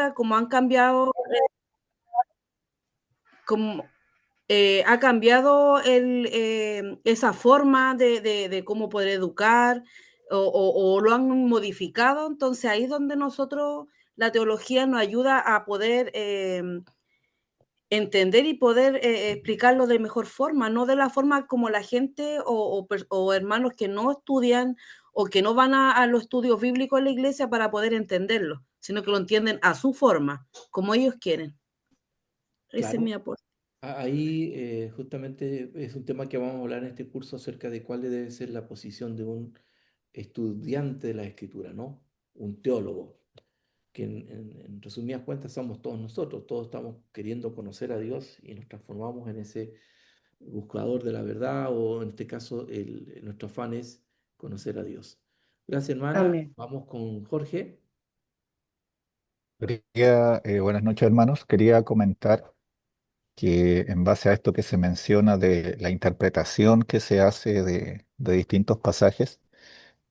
ahora, como han cambiado, como, ha cambiado esa forma de cómo poder educar o lo han modificado, entonces ahí es donde nosotros, la teología nos ayuda a poder entender y poder explicarlo de mejor forma, no de la forma como la gente o hermanos que no estudian o que no van a los estudios bíblicos en la iglesia para poder entenderlo, sino que lo entienden a su forma, como ellos quieren. Ese es mi Claro, aporte. ahí justamente es un tema que vamos a hablar en este curso acerca de cuál debe ser la posición de un estudiante de la escritura, ¿no? Un teólogo, que en resumidas cuentas somos todos nosotros, todos estamos queriendo conocer a Dios y nos transformamos en ese buscador de la verdad o en este caso nuestro afán es conocer a Dios. Gracias, hermana. Amén. Vamos con Jorge. Buenas noches, hermanos. Quería comentar que en base a esto que se menciona de la interpretación que se hace de distintos pasajes,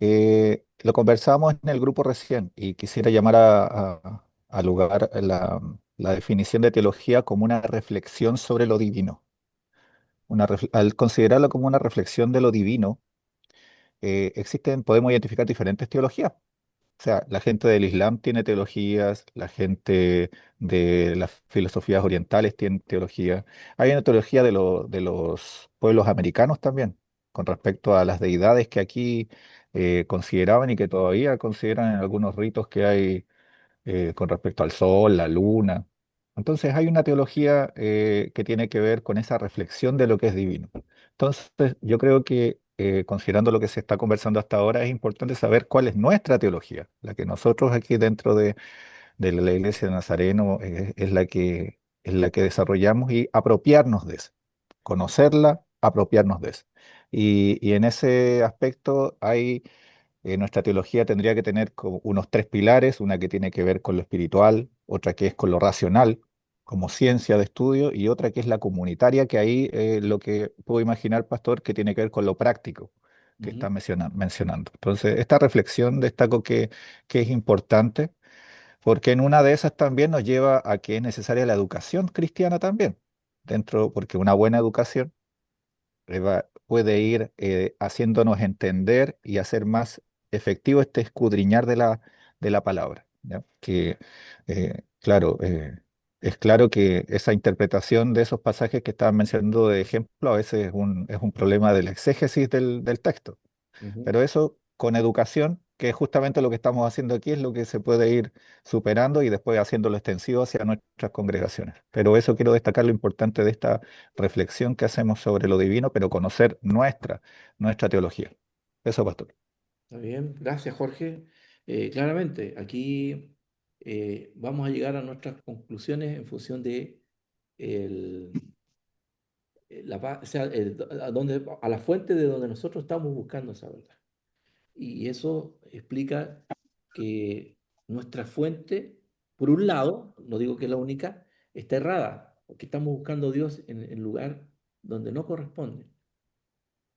lo conversamos en el grupo recién y quisiera llamar a lugar la definición de teología como una reflexión sobre lo divino. Al considerarlo como una reflexión de lo divino, podemos identificar diferentes teologías. O sea, la gente del Islam tiene teologías, la gente de las filosofías orientales tiene teología. Hay una teología de los pueblos americanos también, con respecto a las deidades que aquí consideraban y que todavía consideran en algunos ritos que hay con respecto al sol, la luna. Entonces hay una teología que tiene que ver con esa reflexión de lo que es divino. Entonces yo creo que considerando lo que se está conversando hasta ahora, es importante saber cuál es nuestra teología, la que nosotros aquí dentro de la Iglesia de Nazareno es la que desarrollamos y apropiarnos de eso, conocerla, apropiarnos de eso. Y en ese aspecto hay nuestra teología tendría que tener como unos tres pilares, una que tiene que ver con lo espiritual, otra que es con lo racional, como ciencia de estudio, y otra que es la comunitaria, que ahí lo que puedo imaginar, pastor, que tiene que ver con lo práctico que está Ujú, mencionando. Entonces, esta reflexión destaco que es importante, porque en una de esas también nos lleva a que es necesaria la educación cristiana también, porque una buena educación puede ir haciéndonos entender y hacer más efectivo este escudriñar de la palabra. ¿Ya? Claro, es claro que esa interpretación de esos pasajes que estaban mencionando de ejemplo a veces es un problema de la exégesis del texto. ujú. Pero eso con educación, que es justamente lo que estamos haciendo aquí, es lo que se puede ir superando y después haciéndolo extensivo hacia nuestras congregaciones. Pero eso quiero destacar lo importante de esta reflexión que hacemos sobre lo divino, pero conocer nuestra teología. Eso, pastor. Está bien, gracias Jorge. Claramente, aquí vamos a llegar a nuestras conclusiones en función de el, o sea, a la fuente de donde nosotros estamos buscando esa verdad. Y eso explica que nuestra fuente, por un lado, no digo que es la única, está errada, porque estamos buscando a Dios en lugar donde no corresponde.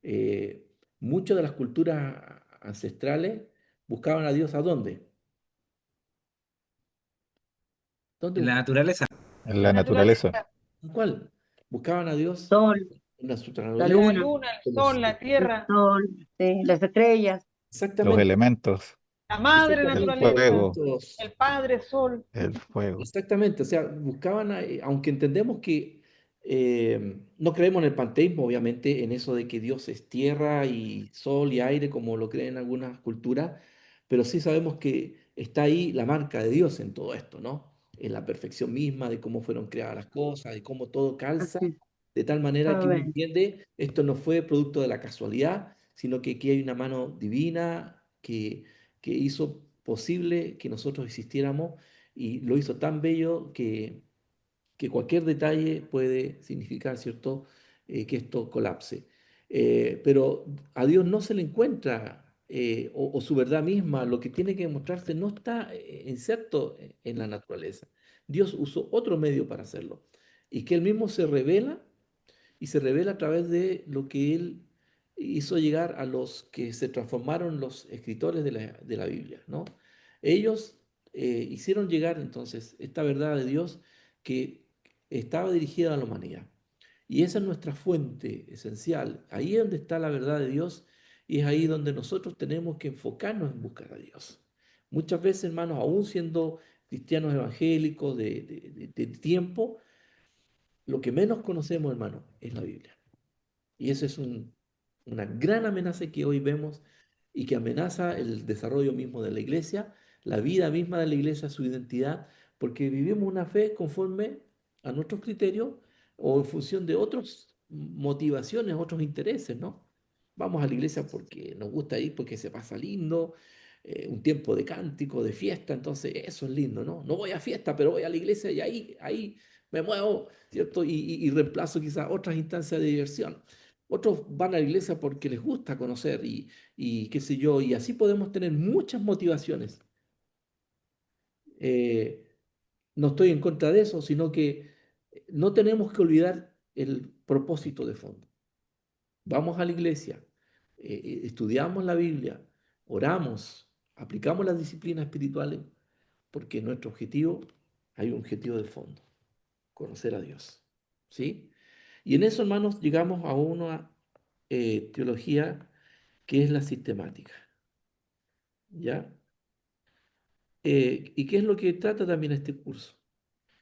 Eh, Muchas de las culturas ancestrales buscaban a Dios ¿a dónde? ¿Dónde En la buscaban? naturaleza. En La la naturaleza, naturaleza, ¿En cuál? Buscaban a Dios sol, en la su la naturaleza, La luna, luna, el en sol, los la el tierra, sol, sí, las estrellas. los exactamente, elementos, la madre el exactamente, naturaleza, fuego, elementos. el padre sol. el fuego. Exactamente, o sea, buscaban, aunque entendemos que no creemos en el panteísmo, obviamente, en eso de que Dios es tierra y sol y aire, como lo creen algunas culturas, pero sí sabemos que está ahí la marca de Dios en todo esto, ¿no? En la perfección misma de cómo fueron creadas las cosas, de cómo todo calza, Así, de tal manera que uno amén. entiende, esto no fue producto de la casualidad, sino que aquí hay una mano divina que hizo posible que nosotros existiéramos y lo hizo tan bello que cualquier detalle puede significar, ¿cierto?, que esto colapse. Pero a Dios no se le encuentra, o su verdad misma, lo que tiene que demostrarse no está inserto en la naturaleza. Dios usó otro medio para hacerlo. Y que Él mismo se revela y se revela a través de lo que Él hizo llegar a los que se transformaron los escritores de la Biblia, ¿no? Ellos hicieron llegar entonces esta verdad de Dios que estaba dirigida a la humanidad. Y esa es nuestra fuente esencial. Ahí es donde está la verdad de Dios y es ahí donde nosotros tenemos que enfocarnos en buscar a Dios. Muchas veces, hermanos, aún siendo cristianos evangélicos de tiempo, lo que menos conocemos, hermanos, es la Biblia. Y eso es una gran amenaza que hoy vemos y que amenaza el desarrollo mismo de la iglesia, la vida misma de la iglesia, su identidad, porque vivimos una fe conforme a nuestros criterios o en función de otras motivaciones, otros intereses, ¿no? Vamos a la iglesia porque nos gusta ir, porque se pasa lindo, un tiempo de cántico, de fiesta, entonces eso es lindo, ¿no? No voy a fiesta, pero voy a la iglesia y ahí me muevo, ¿cierto? Y reemplazo quizás otras instancias de diversión. Otros van a la iglesia porque les gusta conocer y qué sé yo, y así podemos tener muchas motivaciones. Eh, no estoy en contra de eso, sino que no tenemos que olvidar el propósito de fondo. Vamos a la iglesia, estudiamos la Biblia, oramos, aplicamos las disciplinas espirituales, porque nuestro objetivo, hay un objetivo de fondo, conocer a Dios. ¿Sí? Y en eso, hermanos, llegamos a una teología que es la sistemática. ¿Ya? ¿Y qué es lo que trata también este curso?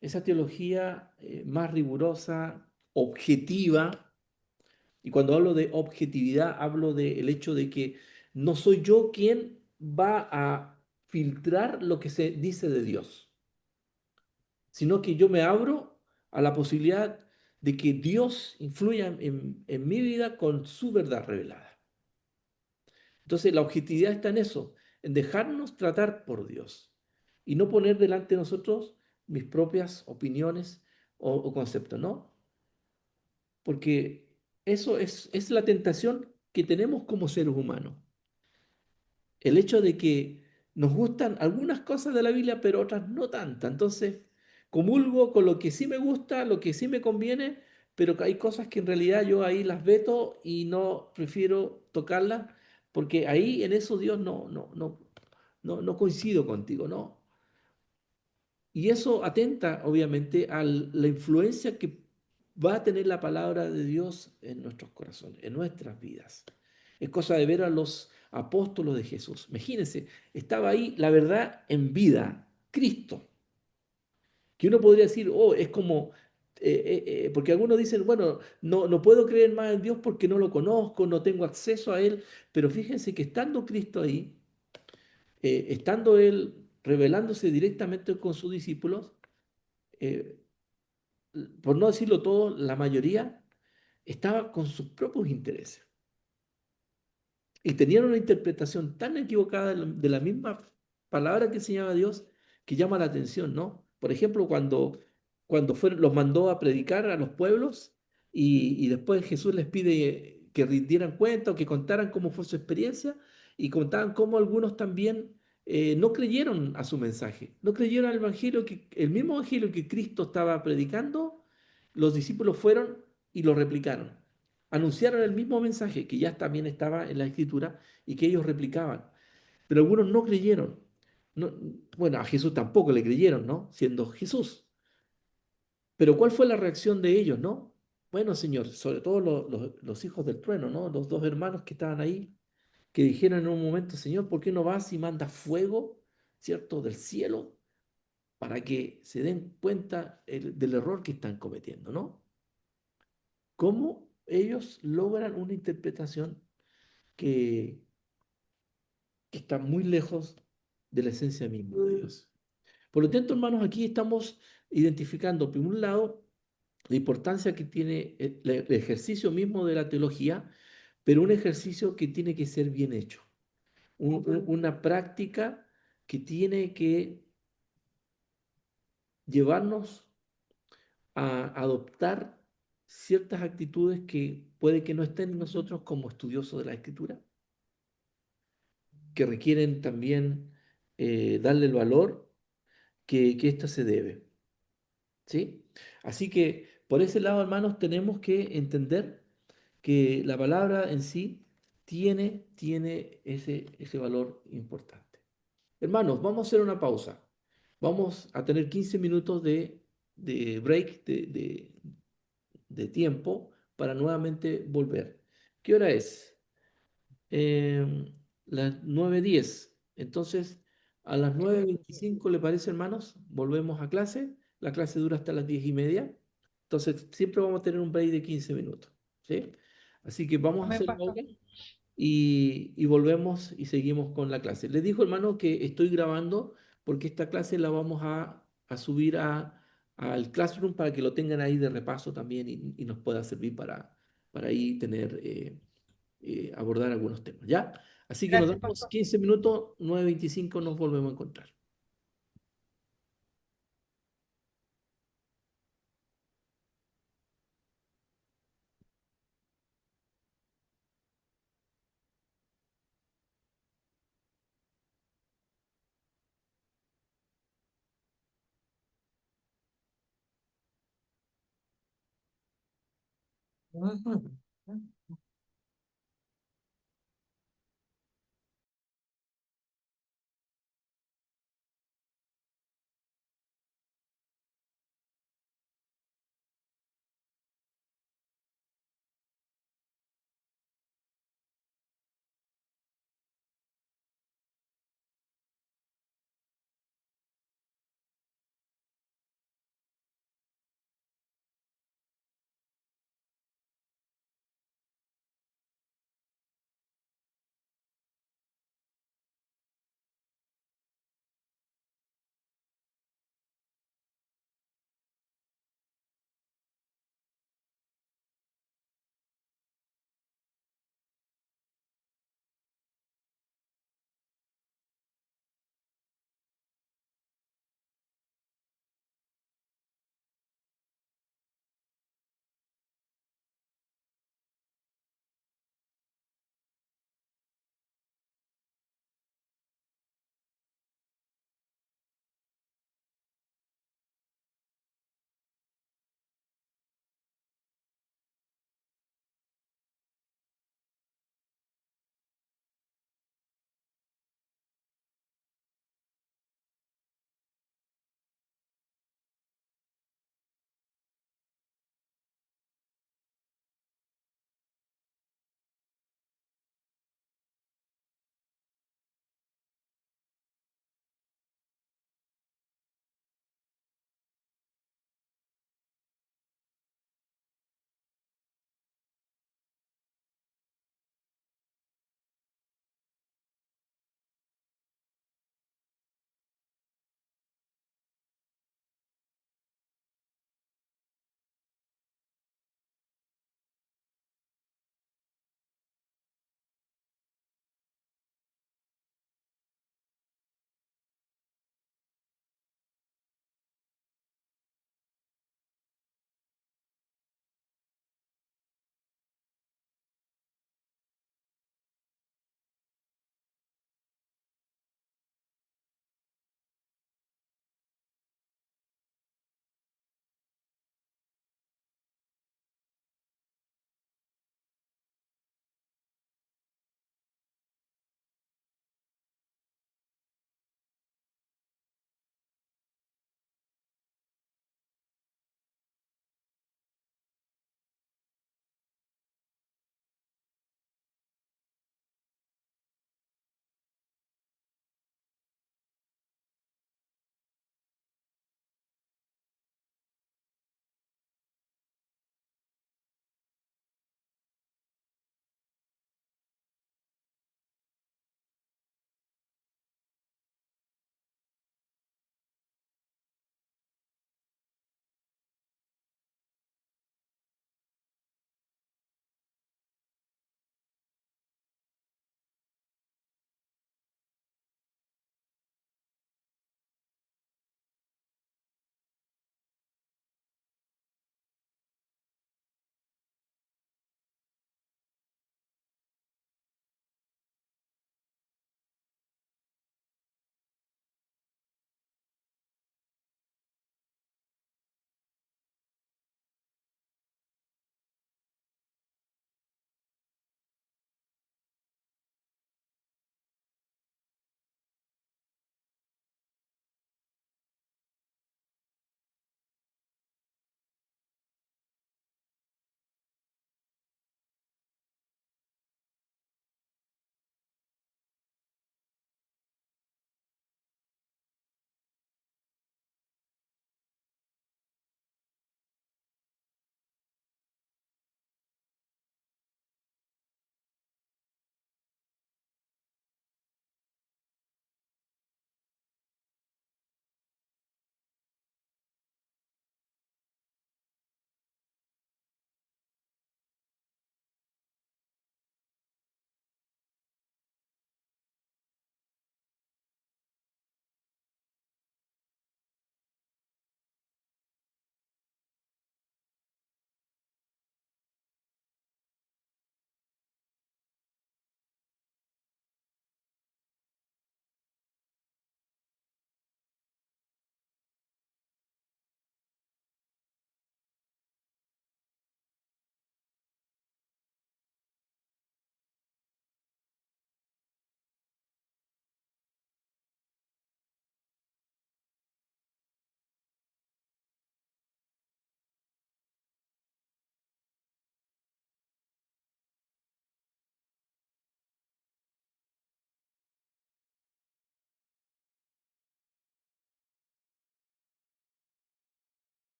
Esa teología más rigurosa, objetiva, y cuando hablo de objetividad, hablo del hecho de que no soy yo quien va a filtrar lo que se dice de Dios, sino que yo me abro a la posibilidad de que Dios influya en mi vida con su verdad revelada. Entonces, la objetividad está en eso, en dejarnos tratar por Dios y no poner delante de nosotros mis propias opiniones o conceptos, ¿no? Porque eso es la tentación que tenemos como seres humanos. El hecho de que nos gustan algunas cosas de la Biblia, pero otras no tantas. Entonces, comulgo con lo que sí me gusta, lo que sí me conviene, pero que hay cosas que en realidad yo ahí las veto y no prefiero tocarlas, porque ahí en eso Dios no coincido contigo, ¿no? Y eso atenta, obviamente, a la influencia que va a tener la palabra de Dios en nuestros corazones, en nuestras vidas. Es cosa de ver a los apóstolos de Jesús. Imagínense, estaba ahí la verdad en vida, Cristo. Que uno podría decir, oh, es como, porque algunos dicen, bueno, no puedo creer más en Dios porque no lo conozco, no tengo acceso a Él, pero fíjense que estando Cristo ahí, estando Él revelándose directamente con sus discípulos, eh, por no decirlo todo, la mayoría estaba con sus propios intereses. Y tenían una interpretación tan equivocada de la misma palabra que enseñaba Dios que llama la atención, ¿no? Por ejemplo, cuando los mandó a predicar a los pueblos y después Jesús les pide que rindieran cuenta o que contaran cómo fue su experiencia y contaban cómo algunos también no creyeron a su mensaje, no creyeron al evangelio, el mismo evangelio que Cristo estaba predicando, los discípulos fueron y lo replicaron, anunciaron el mismo mensaje que ya también estaba en la escritura y que ellos replicaban. Pero algunos no creyeron. No, bueno, a Jesús tampoco le creyeron, ¿no? Siendo Jesús. Pero ¿cuál fue la reacción de ellos, no? Bueno, Señor, sobre todo los hijos del trueno, ¿no? Los dos hermanos que estaban ahí, que dijeron en un momento, Señor, ¿por qué no vas y mandas fuego, ¿cierto?, del cielo para que se den cuenta del error que están cometiendo, ¿no? ¿Cómo ellos logran una interpretación que, que está muy lejos de la esencia misma de Dios? Por lo tanto, hermanos, aquí estamos identificando, por un lado, la importancia que tiene el ejercicio mismo de la teología, pero un ejercicio que tiene que ser bien hecho, una práctica que tiene que llevarnos a adoptar ciertas actitudes que puede que no estén en nosotros como estudiosos de la Escritura, que requieren también darle el valor que ésta se debe. ¿Sí? Así que por ese lado, hermanos, tenemos que entender que la palabra en sí tiene ese valor importante. Hermanos, vamos a hacer una pausa. vamos a tener 15 minutos de break, de tiempo para nuevamente volver. ¿Qué hora es? Las 9:10. Entonces, a las 9:25, ¿le parece, hermanos? Volvemos a clase. La clase dura hasta las 10:30. Entonces, siempre vamos a tener un break de 15 minutos. ¿Sí? Así que vamos a Amén, hacerlo pastor. ahora y volvemos y seguimos con la clase. Les dijo, hermano, que estoy grabando porque esta clase la vamos a subir al Classroom para que lo tengan ahí de repaso también y nos pueda servir para ahí tener, abordar algunos temas, ¿ya? Así que nos Gracias, damos pastor. 15 minutos, 9:25 nos volvemos a encontrar. Ujú.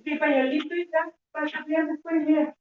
Sí, pañuelito y ya, para cambiar después, mira.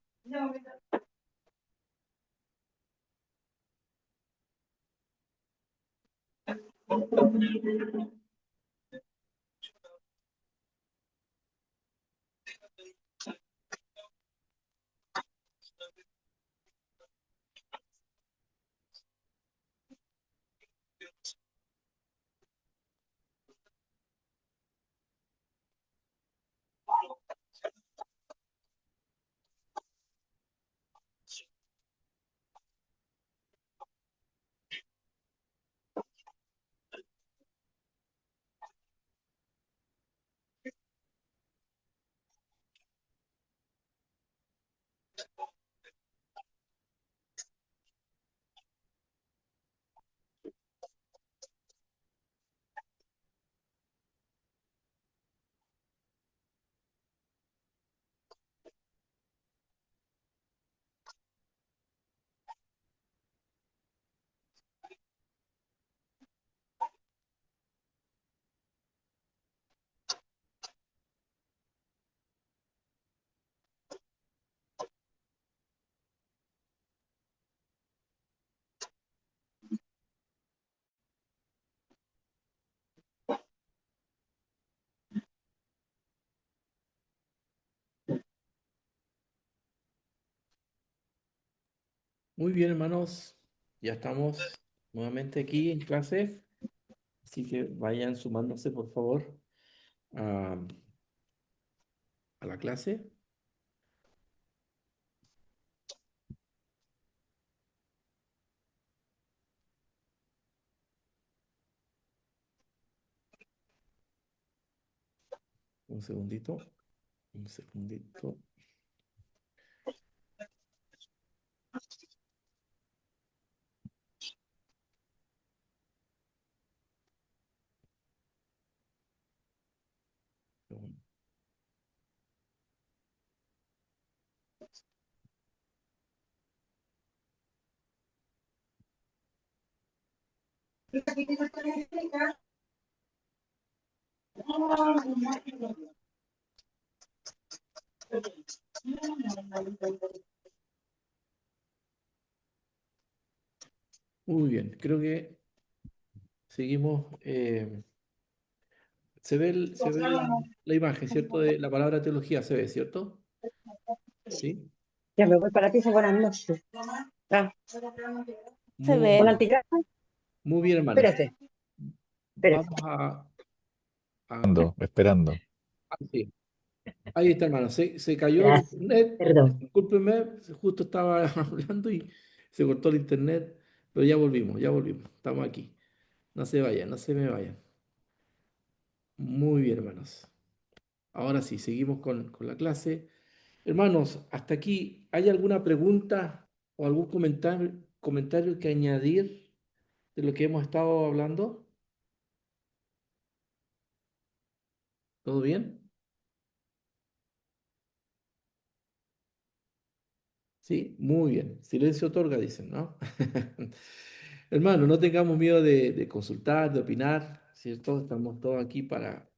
Muy bien, hermanos. Ya estamos nuevamente aquí en clase. Así que vayan sumándose, por favor, a, a la clase. Un segundito. Un segundito. Muy bien. Creo que seguimos. Se ve la imagen, ¿cierto? De la palabra teología se ve, ¿cierto? Sí. Ya me voy para ti, buenas noches. Ah, Se Muy ¿un ve. bien. antigrado? Muy bien, hermanos. Espérate, espérate. Vamos a- Esperando. sí. Ahí está, hermano. Se cayó el Gracias, internet. perdón. Discúlpenme, justo estaba hablando y se cortó el internet, pero ya volvimos, ya volvimos. Estamos aquí. No se vayan, no se me vayan. Muy bien, hermanos. Ahora sí, seguimos con la clase. Hermanos, hasta aquí, ¿hay alguna pregunta o algún comentario que añadir de lo que hemos estado hablando? ¿Todo bien? Sí, muy bien. Silencio otorga, dicen, ¿no? Hermano, no tengamos miedo de consultar, de opinar, ¿cierto? Estamos todos aquí para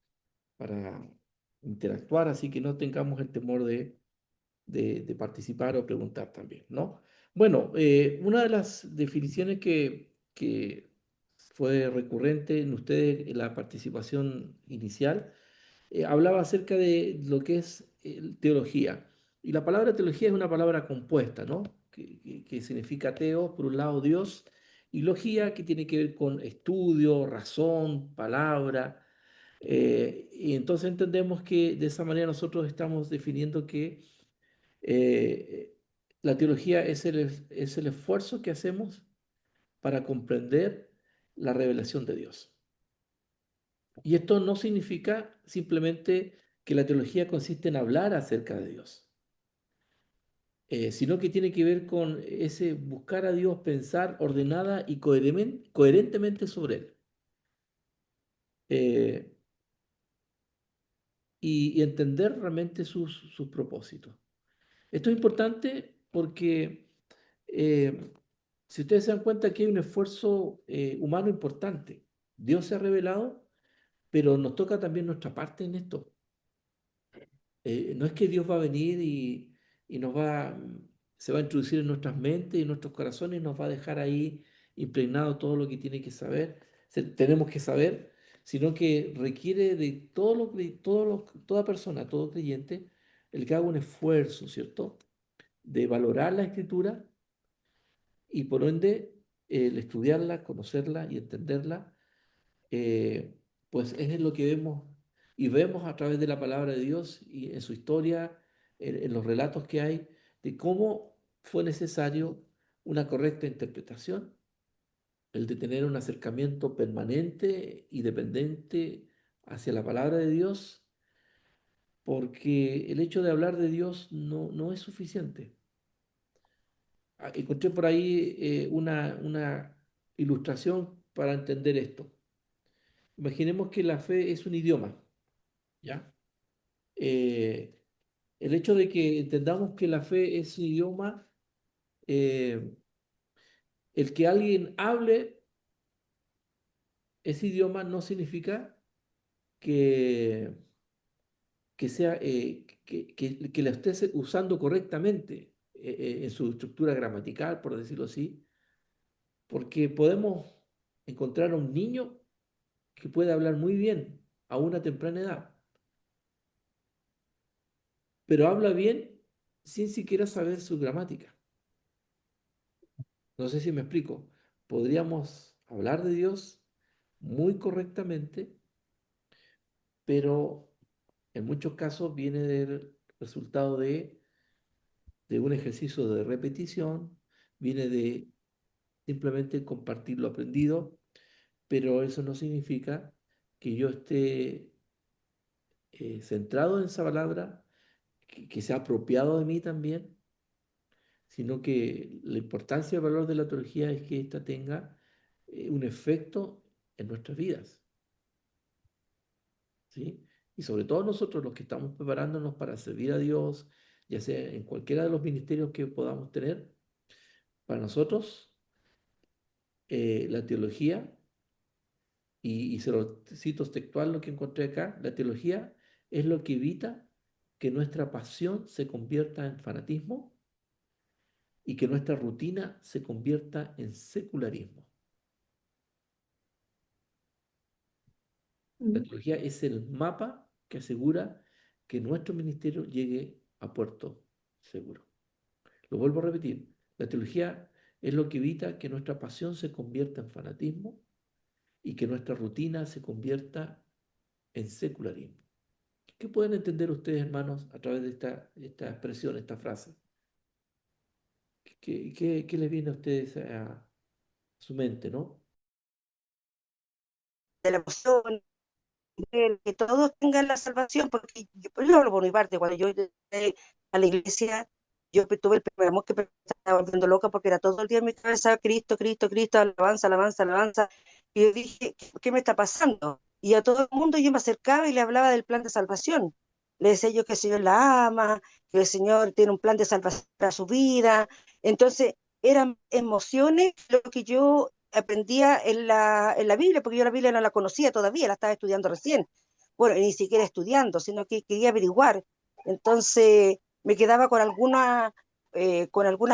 interactuar, así que no tengamos el temor de participar o preguntar también, ¿no? Bueno, una de las definiciones que fue recurrente en ustedes en la participación inicial hablaba acerca de lo que es teología. Y la palabra teología es una palabra compuesta, ¿no? Que significa teo, por un lado Dios, y logía, que tiene que ver con estudio, razón, palabra. Y entonces entendemos que de esa manera nosotros estamos definiendo que eh, la teología es el esfuerzo que hacemos para comprender la revelación de Dios. Y esto no significa simplemente que la teología consiste en hablar acerca de Dios, sino que tiene que ver con ese buscar a Dios, pensar ordenada y coherentemente sobre Él. eh, y entender realmente sus propósitos. Esto es importante porque si ustedes se dan cuenta que hay un esfuerzo humano importante. Dios se ha revelado, pero nos toca también nuestra parte en esto. No es que Dios va a venir y se va a introducir en nuestras mentes y en nuestros corazones y nos va a dejar ahí impregnado todo lo que tiene que saber, tenemos que saber, sino que requiere de toda persona, todo creyente, el que haga un esfuerzo, ¿cierto? De valorar la escritura y por ende el estudiarla, conocerla y entenderla, eh, pues es lo que vemos y vemos a través de la palabra de Dios y en su historia, en los relatos que hay, de cómo fue necesario una correcta interpretación, el de tener un acercamiento permanente y dependiente hacia la palabra de Dios, porque el hecho de hablar de Dios no es suficiente. Encontré por ahí una ilustración para entender esto. Imaginemos que la fe es un idioma, ¿ya? Eh, el hecho de que entendamos que la fe es un idioma, eh, el que alguien hable ese idioma no significa que, que la estés usando correctamente en su estructura gramatical, por decirlo así, porque podemos encontrar a un niño que puede hablar muy bien a una temprana edad, pero habla bien sin siquiera saber su gramática. No sé si me explico. Podríamos hablar de Dios muy correctamente, pero en muchos casos viene del resultado de un ejercicio de repetición, viene de simplemente compartir lo aprendido, pero eso no significa que yo esté centrado en esa palabra, que sea apropiado de mí también, sino que la importancia y el valor de la teología es que ésta tenga un efecto en nuestras vidas, ¿sí? Y sobre todo nosotros los que estamos preparándonos para servir a Dios, ya sea en cualquiera de los ministerios que podamos tener, para nosotros la teología, y se lo cito textual lo que encontré acá, la teología es lo que evita que nuestra pasión se convierta en fanatismo y que nuestra rutina se convierta en secularismo. La teología es el mapa que asegura que nuestro ministerio llegue a puerto seguro. Lo vuelvo a repetir. La teología es lo que evita que nuestra pasión se convierta en fanatismo y que nuestra rutina se convierta en secularismo. ¿Qué pueden entender ustedes, hermanos, a través de esta expresión, esta frase? ¿Qué les viene a ustedes a su mente, no? De la emoción, que todos tengan la salvación, porque yo hablo por mi parte, cuando yo llegué a la iglesia, yo tuve el primer amor que me estaba volviendo loca porque era todo el día en mi cabeza, Cristo, Cristo, Cristo, alabanza, alabanza, alabanza, y yo dije, ¿qué me está pasando? Y a todo el mundo yo me acercaba y le hablaba del plan de salvación. Le decía yo que el Señor la ama, que el Señor tiene un plan de salvación para su vida. Entonces, eran emociones lo que yo aprendía en la Biblia, porque yo la Biblia no la conocía todavía, la estaba estudiando recién. Bueno, y ni siquiera estudiando, sino que quería averiguar. Entonces me quedaba con alguna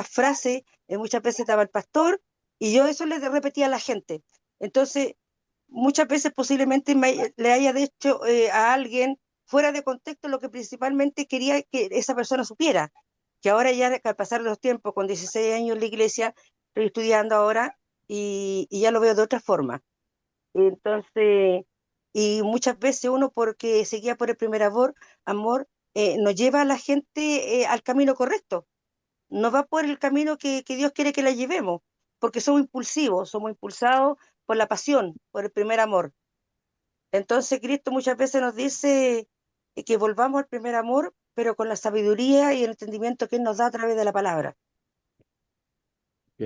frase, muchas veces estaba el pastor, y yo eso le repetía a la gente. Entonces, muchas veces posiblemente le haya dicho a alguien fuera de contexto lo que principalmente quería que esa persona supiera, que ahora ya al pasar los tiempos, con 16 años en la iglesia, estoy estudiando ahora y ya lo veo de otra forma. Entonces, Y muchas veces uno, porque se guía por el primer amor, no lleva a la gente al camino correcto, no va por el camino que Dios quiere que la llevemos, porque somos impulsivos, somos impulsados por la pasión, por el primer amor. Entonces Cristo muchas veces nos dice que volvamos al primer amor, pero con la sabiduría y el entendimiento que Él nos da a través de la palabra. Ok,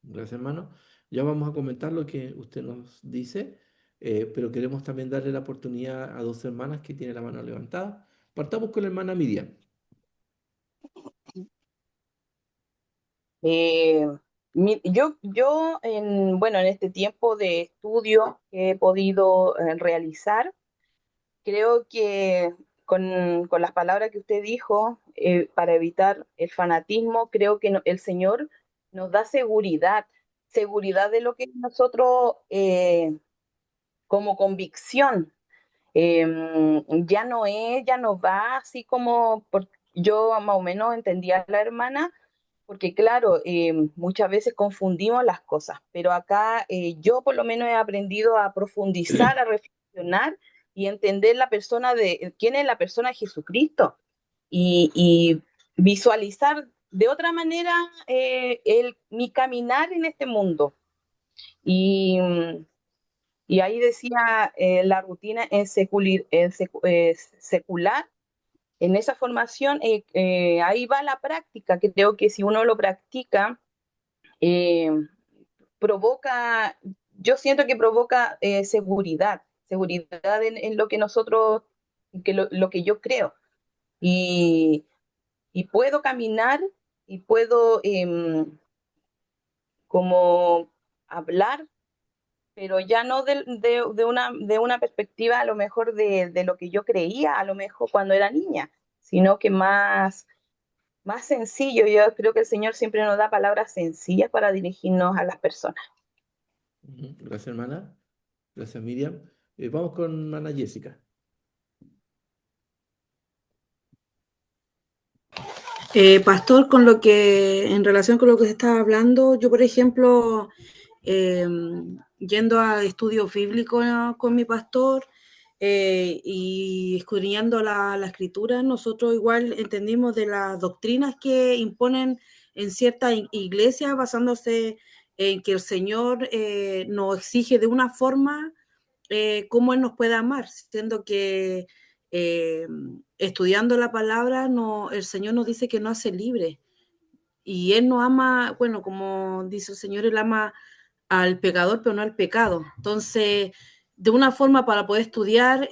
gracias, hermano. Ya vamos a comentar lo que usted nos dice, pero queremos también darle la oportunidad a dos hermanas que tienen la mano levantada. Partamos con la hermana Miriam. Eh, bueno, en este tiempo de estudio que he podido realizar, creo que con las palabras que usted dijo, para evitar el fanatismo, creo que el Señor nos da seguridad, seguridad de lo que nosotros, como convicción, ya no va así como yo más o menos entendía a la hermana, porque claro, muchas veces confundimos las cosas, pero acá yo por lo menos he aprendido a profundizar, a reflexionar y entender la persona de quién es la persona de Jesucristo y visualizar de otra manera mi caminar en este mundo. Y, y ahí decía, la rutina secular, en esa formación, ahí va la práctica, que creo que si uno lo practica, eh, provoca, yo siento que provoca seguridad, seguridad en lo que nosotros, lo que yo creo. Y, y puedo caminar y puedo como hablar, pero ya no de una perspectiva a lo mejor de lo que yo creía, a lo mejor cuando era niña, sino que más sencillo. Yo creo que el Señor siempre nos da palabras sencillas para dirigirnos a las personas. Ujú, gracias, hermana. Gracias, Miriam. Vamos con hermana Jessica. Pastor, con lo que, en relación con lo que se estaba hablando, yo, por ejemplo, yendo a estudios bíblicos con mi pastor y escudriñando la escritura, nosotros igual entendimos de las doctrinas que imponen en ciertas iglesias, basándose en que el Señor nos exige de una forma cómo Él nos puede amar, siendo que eh, estudiando la palabra, no, el Señor nos dice que nos hace libre. Y Él nos ama, bueno, como dice el Señor, Él ama al pecador, pero no al pecado. Entonces, de una forma para poder estudiar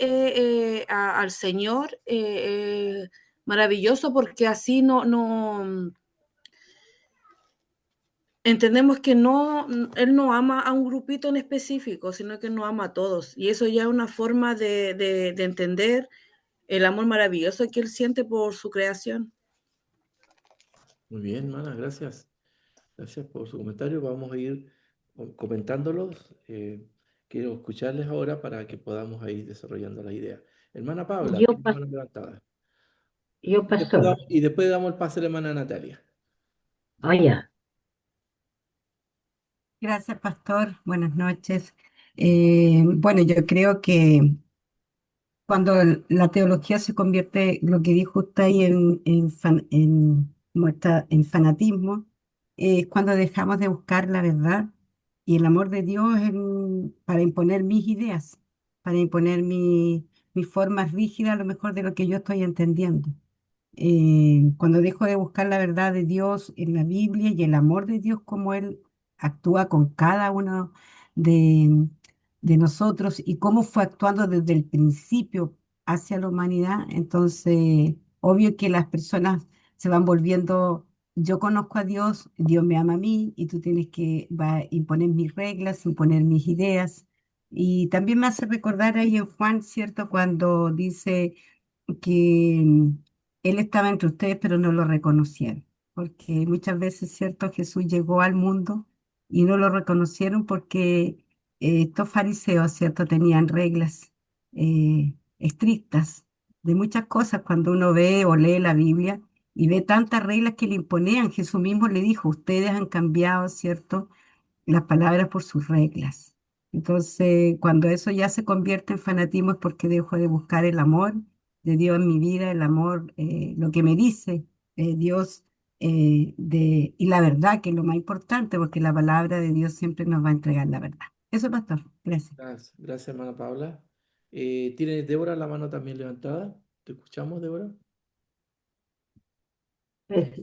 al Señor, maravilloso, porque así no entendemos que no, Él no ama a un grupito en específico, sino que nos ama a todos. Y eso ya es una forma de entender el amor maravilloso que Él siente por su creación. Muy bien, hermana, gracias. Gracias por su comentario. Vamos a ir comentándolos. Quiero escucharles ahora para que podamos ir desarrollando la idea. Hermana Paula, Yo, tiene la mano levantada. yo pastor, Y después damos el pase a la hermana Natalia. oye, Gracias, pastor. Buenas noches. Bueno, yo creo que cuando la teología se convierte, lo que dijo usted ahí, en fanatismo, es cuando dejamos de buscar la verdad y el amor de Dios para imponer mis ideas, para imponer mi forma rígida a lo mejor de lo que yo estoy entendiendo. Cuando dejo de buscar la verdad de Dios en la Biblia y el amor de Dios, como Él actúa con cada uno de, de nosotros y cómo fue actuando desde el principio hacia la humanidad, entonces, obvio que las personas se van volviendo, yo conozco a Dios, Dios me ama a mí y tú tienes que imponer mis reglas, imponer mis ideas. Y también me hace recordar ahí en Juan, ¿cierto? Cuando dice que Él estaba entre ustedes, pero no lo reconocieron, porque muchas veces, ¿cierto? Jesús llegó al mundo y no lo reconocieron porque estos fariseos, ¿cierto? Tenían reglas estrictas de muchas cosas. Cuando uno ve o lee la Biblia y ve tantas reglas que le imponían, Jesús mismo le dijo, ustedes han cambiado, ¿cierto? Las palabras por sus reglas. Entonces, cuando eso ya se convierte en fanatismo es porque dejo de buscar el amor de Dios en mi vida, el amor, lo que me dice Dios y la verdad, que es lo más importante, porque la palabra de Dios siempre nos va a entregar la verdad. Eso, pastor. Gracias. Gracias, gracias, hermana Paula. ¿Tiene Débora la mano también levantada? ¿Te escuchamos, Débora? Pues,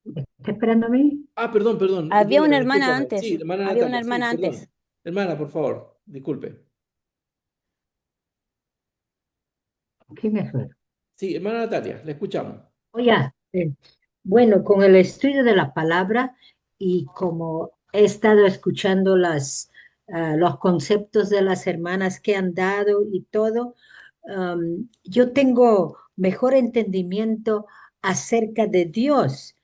¿me está esperando a mí? Ah, perdón, perdón. Había Débora, una hermana discúlpame. Sí, antes, hermana había una Natalia, sí, hermana perdón. antes. Hermana, por favor, disculpe. ¿Qué mejor? Sí, hermana Natalia, la escuchamos. Oye, bueno, con el estudio de la palabra y como he estado escuchando los conceptos de las hermanas que han dado y todo, yo tengo mejor entendimiento acerca de Dios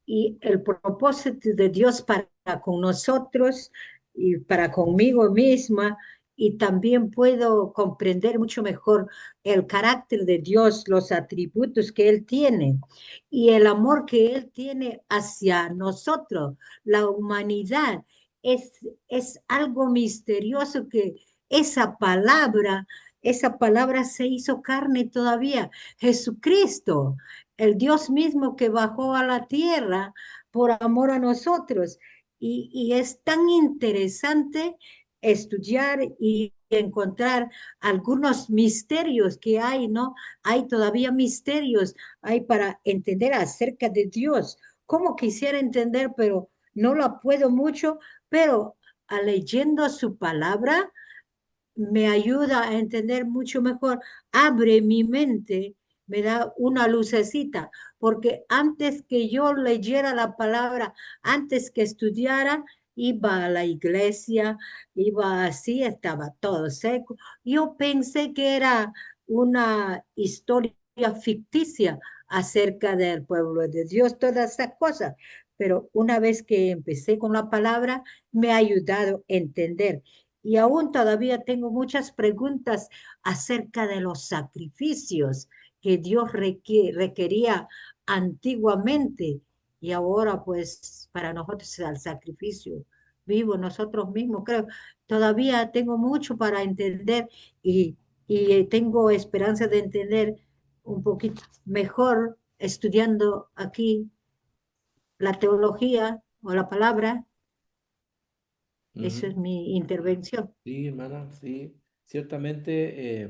y el propósito de Dios para con nosotros y para conmigo misma. Y también puedo comprender mucho mejor el carácter de Dios, los atributos que Él tiene y el amor que Él tiene hacia nosotros, la humanidad. Es algo misterioso que esa palabra, esa palabra se hizo carne todavía. Jesucristo, el Dios mismo que bajó a la tierra por amor a nosotros. Y es tan interesante estudiar y encontrar algunos misterios que hay, ¿no? Hay todavía misterios, hay para entender acerca de Dios. Como quisiera entender, pero no la puedo mucho, pero leyendo su palabra me ayuda a entender mucho mejor, abre mi mente, me da una lucecita, porque antes que yo leyera la palabra, antes que estudiara, iba a la iglesia, iba así, estaba todo seco. Yo pensé que era una historia ficticia acerca del pueblo de Dios, todas esas cosas. Pero una vez que empecé con la palabra, me ha ayudado a entender. Y aún todavía tengo muchas preguntas acerca de los sacrificios que Dios requería antiguamente y ahora pues para nosotros es el sacrificio vivo nosotros mismos, creo. Todavía tengo mucho para entender y tengo esperanza de entender un poquito mejor estudiando aquí la teología o la palabra. Esa es Ujú. mi intervención. Sí, hermana, sí. Ciertamente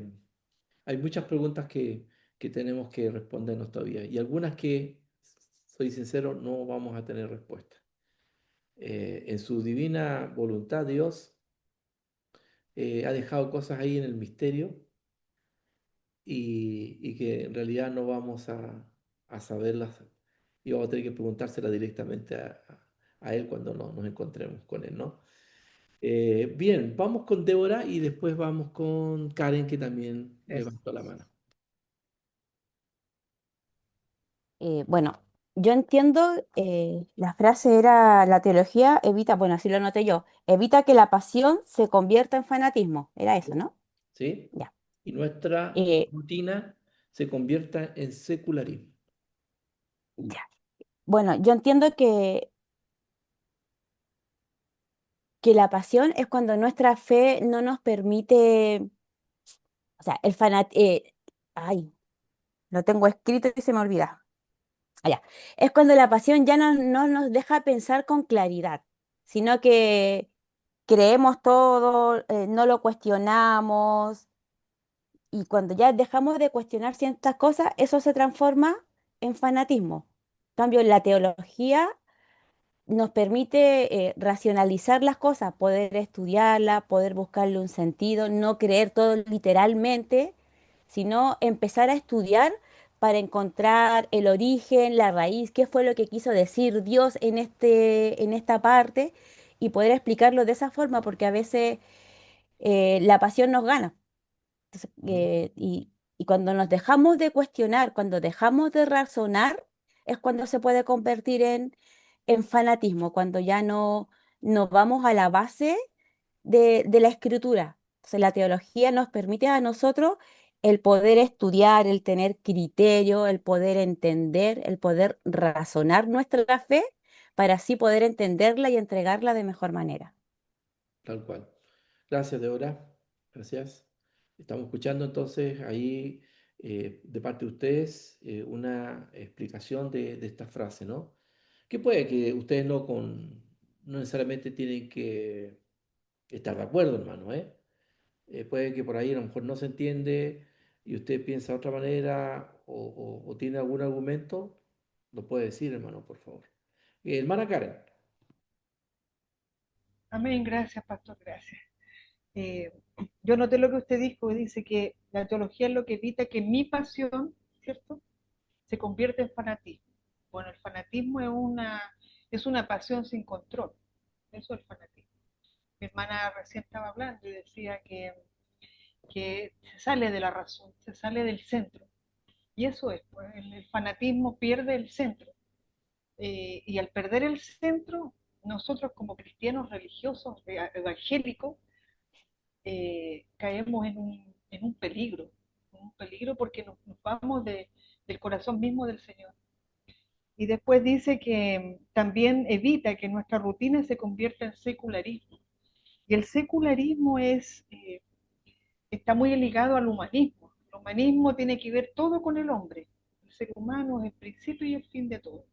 hay muchas preguntas que tenemos que respondernos todavía y algunas que, soy sincero, no vamos a tener respuesta. En su divina voluntad, Dios ha dejado cosas ahí en el misterio y que en realidad no vamos a saberlas y vamos a tener que preguntárselas directamente a Él cuando nos encontremos con Él, ¿no? Bien, vamos con Débora y después vamos con Karen, que también levantó la mano. Bueno, yo entiendo, la frase era, la teología evita, bueno, así lo anoté yo, evita que la pasión se convierta en fanatismo. Era eso, ¿no? ¿Sí? Ya. Y nuestra Eh, rutina se convierta en secularismo. ya. Bueno, yo entiendo que la pasión es cuando nuestra fe no nos permite, o sea, ay, lo tengo escrito y se me olvida. Allá. Es cuando la pasión ya no nos deja pensar con claridad, sino que creemos todo, no lo cuestionamos, y cuando ya dejamos de cuestionar ciertas cosas, eso se transforma en fanatismo. En cambio, la teología nos permite racionalizar las cosas, poder estudiarlas, poder buscarle un sentido, no creer todo literalmente, sino empezar a estudiar para encontrar el origen, la raíz, qué fue lo que quiso decir Dios en esta parte y poder explicarlo de esa forma, porque a veces la pasión nos gana. Entonces, y cuando nos dejamos de cuestionar, cuando dejamos de razonar, es cuando se puede convertir en fanatismo, cuando ya no vamos a la base de la escritura. Entonces, la teología nos permite a nosotros el poder estudiar, el tener criterio, el poder entender, el poder razonar nuestra fe para así poder entenderla y entregarla de mejor manera. Tal cual. Gracias, Deborah. Gracias. Estamos escuchando entonces ahí de parte de ustedes una explicación de esta frase, ¿no? Que puede que ustedes no necesariamente tienen que estar de acuerdo, hermano, ¿eh? Puede que por ahí a lo mejor no se entiende y usted piensa de otra manera o tiene algún argumento, lo puede decir, hermano, por favor. Hermana Karen. Amén, gracias, pastor, gracias. Eh, yo noté lo que usted dijo, dice que la teología es lo que evita que mi pasión, ¿cierto?, se convierta en fanatismo. Bueno, el fanatismo es una pasión sin control, eso es el fanatismo. Mi hermana recién estaba hablando y decía que se sale de la razón, se sale del centro. Y eso es, pues, el fanatismo pierde el centro. Y al perder el centro, nosotros como cristianos religiosos, evangélicos, caemos en un peligro porque nos vamos del corazón mismo del Señor. Y después dice que también evita que nuestra rutina se convierta en secularismo. Y el secularismo está muy ligado al humanismo. El humanismo tiene que ver todo con el hombre. El ser humano es el principio y el fin de todo.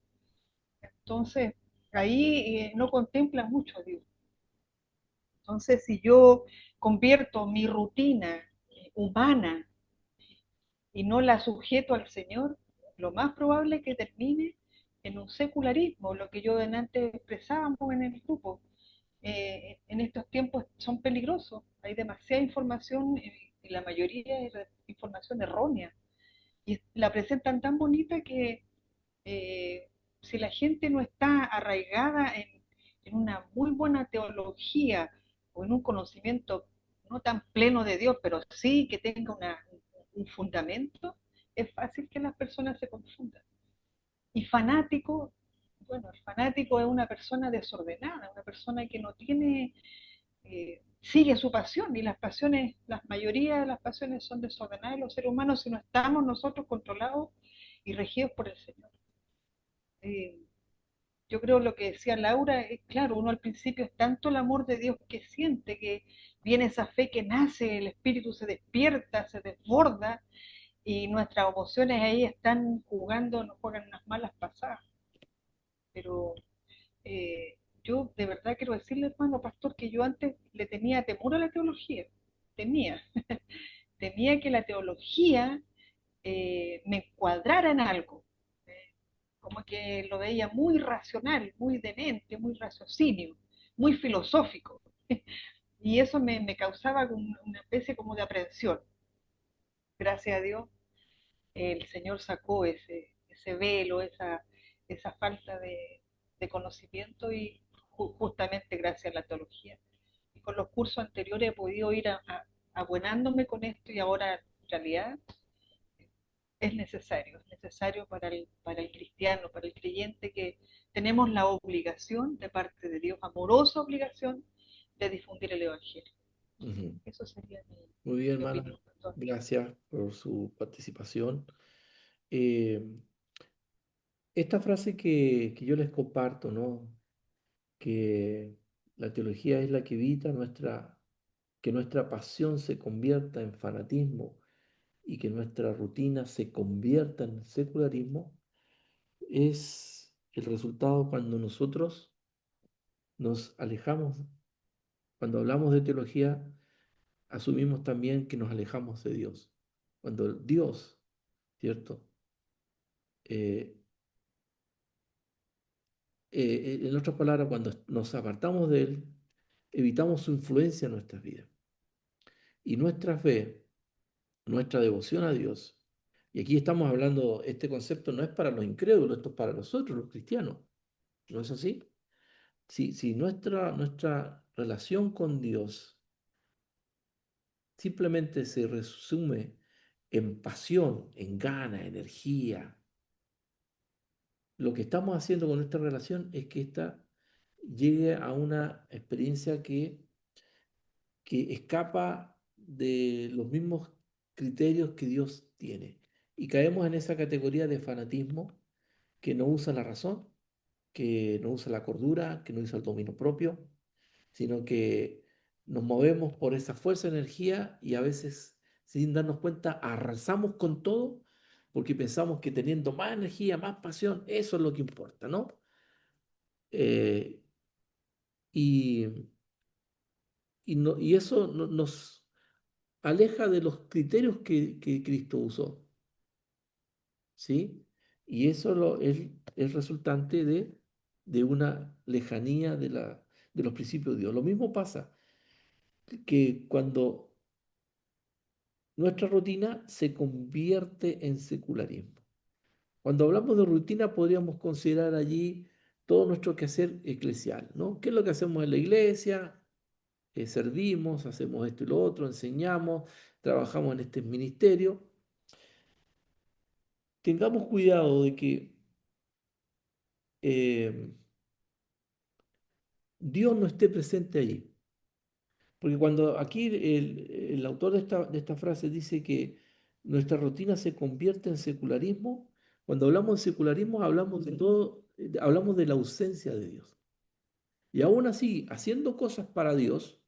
Entonces, ahí no contempla mucho a Dios. Entonces, si yo convierto mi rutina humana y no la sujeto al Señor, lo más probable es que termine en un secularismo, lo que yo antes expresábamos en el grupo. En estos tiempos son peligrosos, hay demasiada información y la mayoría es información errónea y la presentan tan bonita que si la gente no está arraigada en una muy buena teología o en un conocimiento no tan pleno de Dios, pero sí que tenga un fundamento, es fácil que las personas se confundan. Y fanático, bueno, el fanático es una persona desordenada, una persona que no tiene, sigue su pasión, y las pasiones, la mayoría de las pasiones son desordenadas en los seres humanos si no estamos nosotros controlados y regidos por el Señor. Eh, yo creo lo que decía Laura, es claro, uno al principio es tanto el amor de Dios que siente que viene esa fe que nace, el espíritu se despierta, se desborda y nuestras emociones ahí están jugando, nos juegan unas malas pasadas. Pero yo de verdad quiero decirle, hermano pastor, que yo antes le tenía temor a la teología, temía, temía que la teología me encuadrara en algo, como que lo veía muy racional, muy demente, muy raciocinio, muy filosófico. Y eso me causaba una especie como de aprensión. Gracias a Dios, el Señor sacó ese velo, esa falta de conocimiento y justamente gracias a la teología. Y con los cursos anteriores he podido ir abuenándome con esto y ahora en realidad es necesario para el cristiano, para el creyente que tenemos la obligación de parte de Dios, amorosa obligación de difundir el Evangelio. Ujú. Eso sería Muy bien, mi hermana. opinión, pastor. Gracias por su participación. Eh, esta frase que yo les comparto, ¿no? Que la teología es la que evita que nuestra pasión se convierta en fanatismo y que nuestra rutina se convierta en secularismo, es el resultado cuando nosotros nos alejamos, cuando hablamos de teología, asumimos también que nos alejamos de Dios. Cuando Dios, ¿cierto? Eh, en otras palabras, cuando nos apartamos de Él, evitamos su influencia en nuestras vidas. Y nuestra fe, nuestra devoción a Dios, y aquí estamos hablando, este concepto no es para los incrédulos, esto es para nosotros, los cristianos. ¿No es así? Si nuestra relación con Dios simplemente se resume en pasión, en gana, energía, lo que estamos haciendo con nuestra relación es que ésta llegue a una experiencia que escapa de los mismos criterios que Dios tiene. Y caemos en esa categoría de fanatismo que no usa la razón, que no usa la cordura, que no usa el dominio propio, sino que nos movemos por esa fuerza de energía y a veces, sin darnos cuenta, arrasamos con todo porque pensamos que teniendo más energía, más pasión, eso es lo que importa, ¿no? Eh, y, y eso nos aleja de los criterios que Cristo usó, ¿sí? Y eso es resultante de una lejanía de los principios de Dios. Lo mismo pasa que cuando nuestra rutina se convierte en secularismo. Cuando hablamos de rutina, podríamos considerar allí todo nuestro quehacer eclesial, ¿no? ¿Qué es lo que hacemos en la iglesia? Servimos, hacemos esto y lo otro, enseñamos, trabajamos en este ministerio. Tengamos cuidado de que eh, Dios no esté presente allí. Porque cuando aquí el autor de esta frase dice que nuestra rutina se convierte en secularismo, cuando hablamos de secularismo hablamos de todo, hablamos de la ausencia de Dios. Y aún así, haciendo cosas para Dios,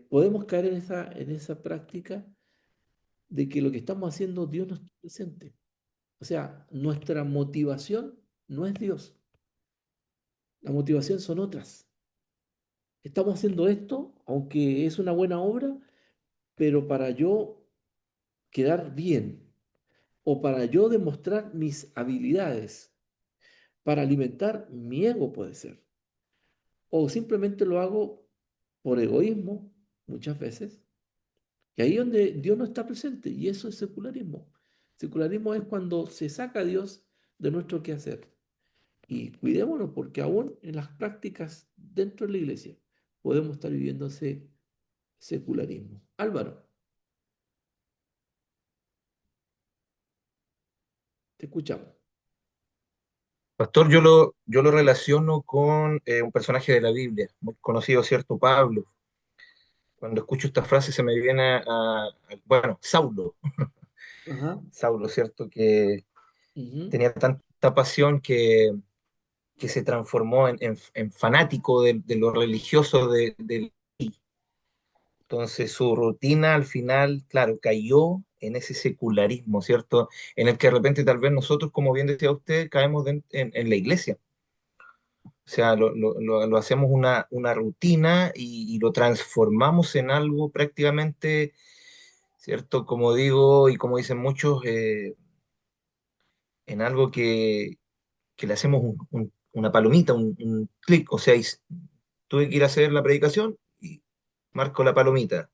podemos caer en esa práctica de que lo que estamos haciendo Dios no está presente. O sea, nuestra motivación no es Dios, la motivación son otras. Estamos haciendo esto, aunque es una buena obra, pero para yo quedar bien o para yo demostrar mis habilidades, para alimentar mi ego puede ser. O simplemente lo hago por egoísmo, muchas veces. Y ahí es donde Dios no está presente, y eso es secularismo. Secularismo es cuando se saca a Dios de nuestro quehacer. Y cuidémonos porque aún en las prácticas dentro de la iglesia podemos estar viviendo ese secularismo. Álvaro, te escuchamos. Pastor, yo lo relaciono con un personaje de la Biblia, muy conocido, ¿cierto? Pablo. Cuando escucho esta frase se me viene bueno, Saulo, Ajá. Saulo, ¿cierto? Que Ujú, tenía tanta pasión que se transformó en fanático de lo religioso de. Entonces su rutina al final, claro, cayó en ese secularismo, ¿cierto? En el que de repente tal vez nosotros, como bien decía usted, caemos en la iglesia. O sea, lo hacemos una rutina y lo transformamos en algo prácticamente, ¿cierto? Como digo y como dicen muchos, en algo que le hacemos una palomita, un clic. O sea, tuve que ir a hacer la predicación y marco la palomita.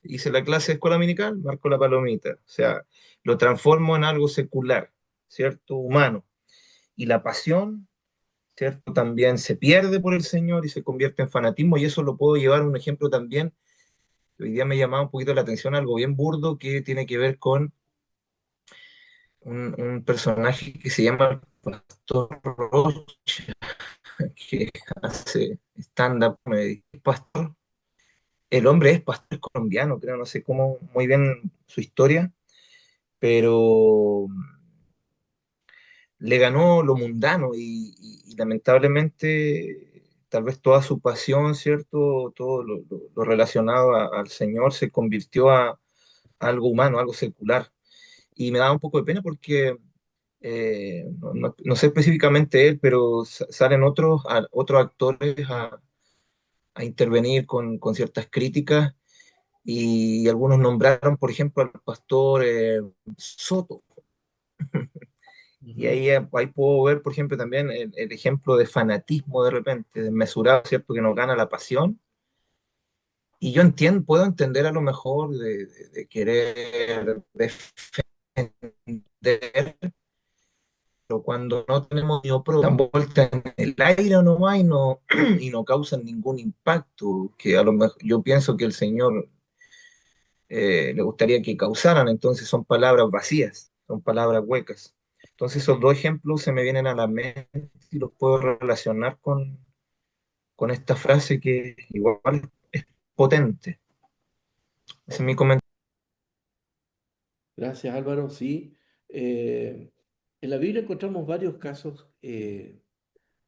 Hice la clase de escuela dominical, marco la palomita. O sea, lo transformo en algo secular, ¿cierto? Humano. Y la pasión, ¿cierto? También se pierde por el Señor y se convierte en fanatismo. Y eso lo puedo llevar a un ejemplo también. Hoy día me llamaba un poquito la atención algo bien burdo que tiene que ver con un personaje que se llama el Pastor Rocha, que hace stand-up comedy. Pastor, el hombre es pastor colombiano, creo, no sé cómo muy bien su historia, pero le ganó lo mundano y lamentablemente tal vez toda su pasión, ¿cierto? Todo lo relacionado al Señor se convirtió a algo humano, algo secular. Y me da un poco de pena porque no sé específicamente él, pero salen otros actores a intervenir con ciertas críticas y algunos nombraron, por ejemplo, al pastor Soto. Y ujú. ahí puedo ver, por ejemplo, también el ejemplo de fanatismo de repente, desmesurado, ¿cierto? Que nos gana la pasión. Y yo entiendo, puedo entender a lo mejor de querer defender, pero cuando no tenemos ni opro, dan vuelta en el aire nomás y no causan ningún impacto, que a lo mejor yo pienso que el Señor le gustaría que causaran, entonces son palabras vacías, son palabras huecas. Entonces esos dos ejemplos se me vienen a la mente y los puedo relacionar con esta frase que igual es potente. Ese es mi comentario. Gracias, Álvaro. Sí. En la Biblia encontramos varios casos que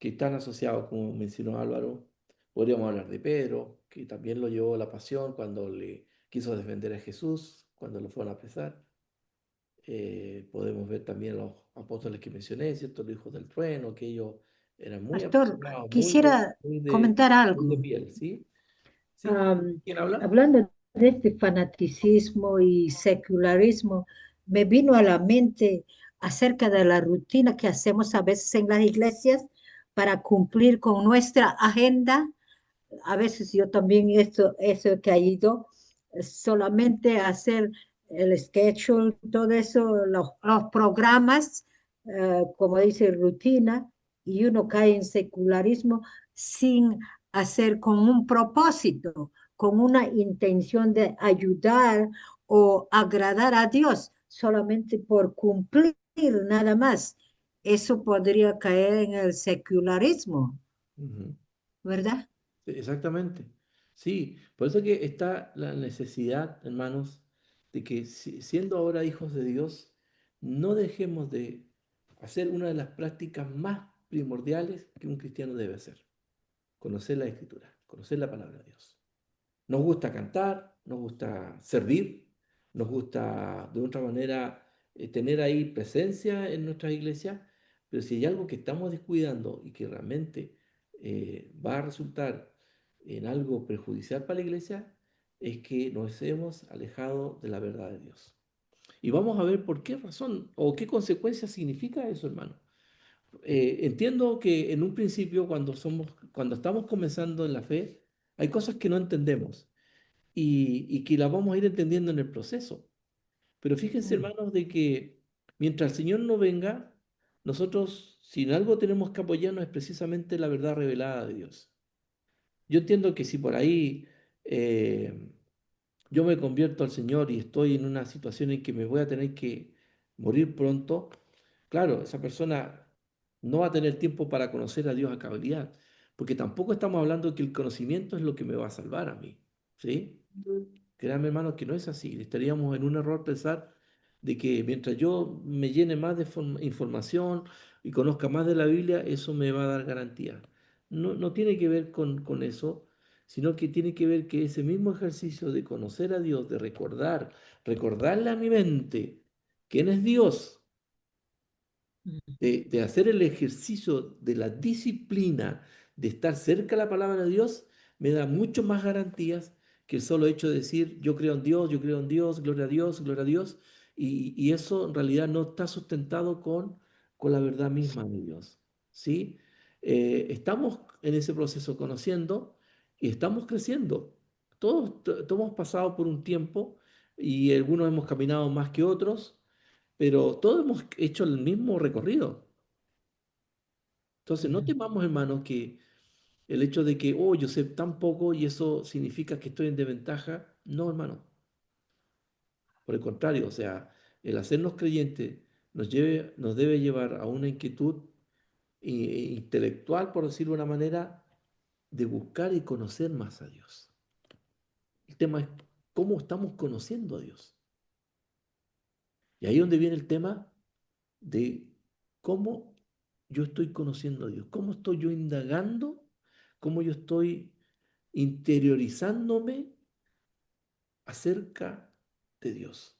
están asociados, como mencionó Álvaro, Podríamos hablar de Pedro, que también lo llevó a la pasión cuando le quiso defender a Jesús, cuando lo fueron a apresar. Podemos ver también los apóstoles que mencioné, ¿cierto? Los hijos del trueno, que ellos eran muy Pastor, apasionados, quisiera comentar muy de algo. piel, ¿sí? ¿Sí? Am, ¿Quién habla? Hablando de este fanaticismo y secularismo, me vino a la mente acerca de la rutina que hacemos a veces en las iglesias para cumplir con nuestra agenda. A veces yo también eso he caído, solamente hacer el schedule, todo eso, los programas, como dice, rutina, y uno cae en secularismo sin hacer con un propósito, con una intención de ayudar o agradar a Dios, solamente por cumplir nada más. Eso podría caer en el secularismo, Ujú. ¿verdad? Sí, exactamente. Sí, por eso que está la necesidad, hermanos, de que siendo ahora hijos de Dios, no dejemos de hacer una de las prácticas más primordiales que un cristiano debe hacer: conocer la Escritura, conocer la palabra de Dios. Nos gusta cantar, nos gusta servir, nos gusta de otra manera tener ahí presencia en nuestras iglesias, pero si hay algo que estamos descuidando y que realmente va a resultar en algo perjudicial para la iglesia, es que nos hemos alejado de la verdad de Dios. Y vamos a ver por qué razón o qué consecuencias significa eso, hermano. Entiendo que en un principio, cuando estamos comenzando en la fe, hay cosas que no entendemos y que la vamos a ir entendiendo en el proceso. Pero fíjense, Mm. hermanos, de que mientras el Señor no venga, nosotros, si en algo tenemos que apoyarnos, es precisamente la verdad revelada de Dios. Yo entiendo que si por ahí eh, yo me convierto al Señor y estoy en una situación en que me voy a tener que morir pronto, claro, esa persona no va a tener tiempo para conocer a Dios a cabalidad, porque tampoco estamos hablando de que el conocimiento es lo que me va a salvar a mí, ¿sí? Créanme, hermanos, que no es así. Estaríamos en un error pensar de que mientras yo me llene más de información y conozca más de la Biblia, eso me va a dar garantía. No, no tiene que ver con eso, sino que tiene que ver que ese mismo ejercicio de conocer a Dios, de recordarle a mi mente quién es Dios, de hacer el ejercicio de la disciplina, de estar cerca de la palabra de Dios, me da mucho más garantías que el solo hecho de decir yo creo en Dios, yo creo en Dios, gloria a Dios, y eso en realidad no está sustentado con la verdad misma de Dios. ¿Sí? Estamos en ese proceso conociendo y estamos creciendo. Todos hemos pasado por un tiempo y algunos hemos caminado más que otros, pero todos hemos hecho el mismo recorrido. Entonces, no Mm. temamos, hermanos, que el hecho de que, oh, yo sé tan poco y eso significa que estoy en desventaja. No, hermano. Por el contrario, o sea, el hacernos creyentes nos debe llevar a una inquietud intelectual, por decirlo de una manera, de buscar y conocer más a Dios. El tema es cómo estamos conociendo a Dios. Y ahí es donde viene el tema de cómo yo estoy conociendo a Dios, cómo estoy yo indagando, cómo yo estoy interiorizándome acerca de Dios.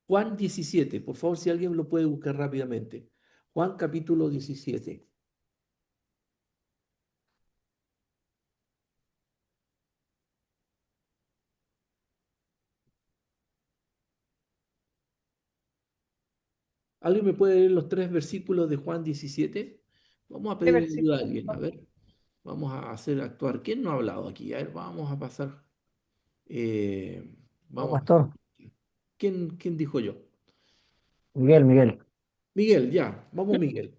Juan 17, por favor, si alguien lo puede buscar rápidamente. Juan capítulo 17. ¿Alguien me puede leer los tres versículos de Juan 17? Vamos a ¿Qué pedir ayuda a versículo? alguien, a ver. Vamos a hacer actuar. ¿Quién no ha hablado aquí? A ver, vamos a pasar. eh, Oh, vamos. pastor, ¿Quién dijo yo? Miguel, Miguel. Miguel, ya, vamos Miguel.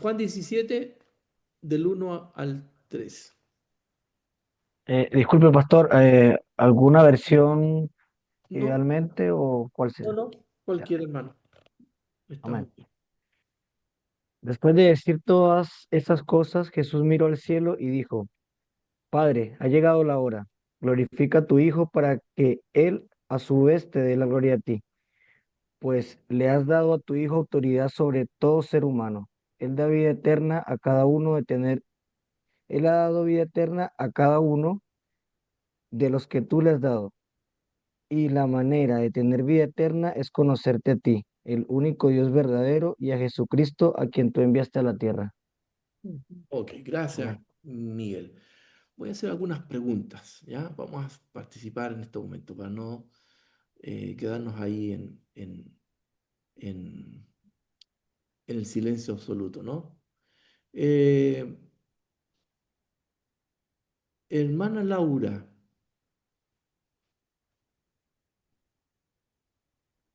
Juan 17, del 1 al 3. Disculpe, pastor, ¿alguna versión No, idealmente o cuál no, sea? no, Ya, cualquier hermano. amén. Estamos bien. Después de decir todas estas cosas, Jesús miró al cielo y dijo, Padre, ha llegado la hora. Glorifica a tu Hijo para que Él a su vez te dé la gloria a ti, pues le has dado a tu Hijo autoridad sobre todo ser humano. Él da vida eterna a cada uno Él ha dado vida eterna a cada uno de los que tú le has dado. Y la manera de tener vida eterna es conocerte a ti, el único Dios verdadero, y a Jesucristo a quien tú enviaste a la tierra. Ujú. Ok, gracias, Amén. Miguel. Voy a hacer algunas preguntas, ¿ya? Vamos a participar en este momento para no quedarnos ahí en, en el silencio absoluto, ¿no? Eh, Hermana Laura,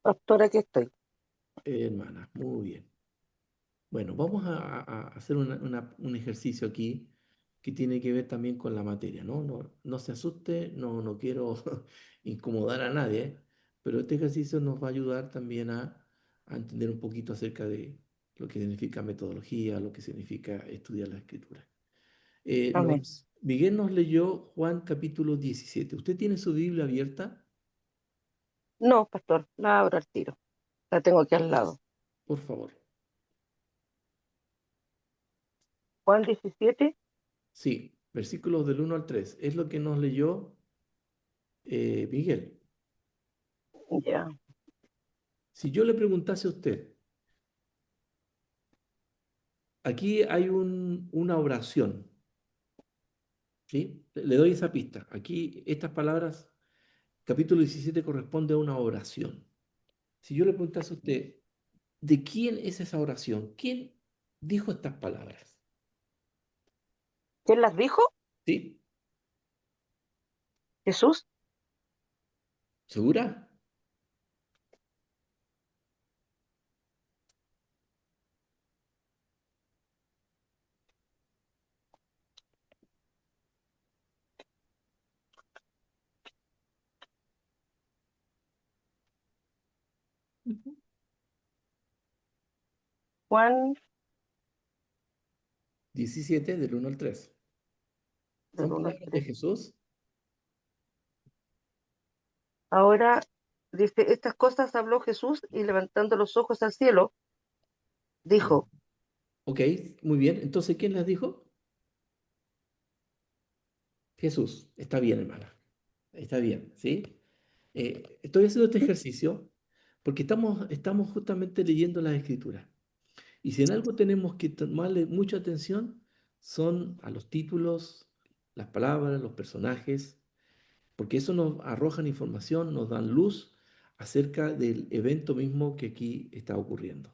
Pastor, aquí estoy. hermana, muy bien. Bueno, vamos a hacer un ejercicio aquí que tiene que ver también con la materia, ¿no? No se asuste, no quiero incomodar a nadie, pero este ejercicio nos va a ayudar también a entender un poquito acerca de lo que significa metodología, lo que significa estudiar la escritura. Amén. Miguel nos leyó Juan capítulo 17. ¿Usted tiene su Biblia abierta? No, pastor, la abro al tiro. La tengo aquí al lado. Por favor. Juan 17. Sí, versículos del 1 al 3. Es lo que nos leyó Miguel. Ya. Si yo le preguntase a usted, aquí hay una oración, ¿sí? Le doy esa pista. Aquí estas palabras, capítulo 17 corresponde a una oración. Si yo le preguntase a usted, ¿de quién es esa oración? ¿Quién dijo estas palabras? ¿Quién las dijo? ¿Sí? Jesús. ¿Segura? Ujú. Juan 17 del 1 al 3. del ¿Son 1 al palabras de 3. Jesús? Ahora dice, estas cosas habló Jesús y levantando los ojos al cielo, Ya. dijo, Ok, muy bien. Entonces, ¿quién las dijo? Jesús. Está bien, hermana. Está bien, ¿sí? Estoy haciendo este ejercicio porque estamos justamente leyendo las escrituras. Y si en algo tenemos que tomarle mucha atención, son a los títulos, las palabras, los personajes, porque eso nos arrojan información, nos dan luz acerca del evento mismo que aquí está ocurriendo.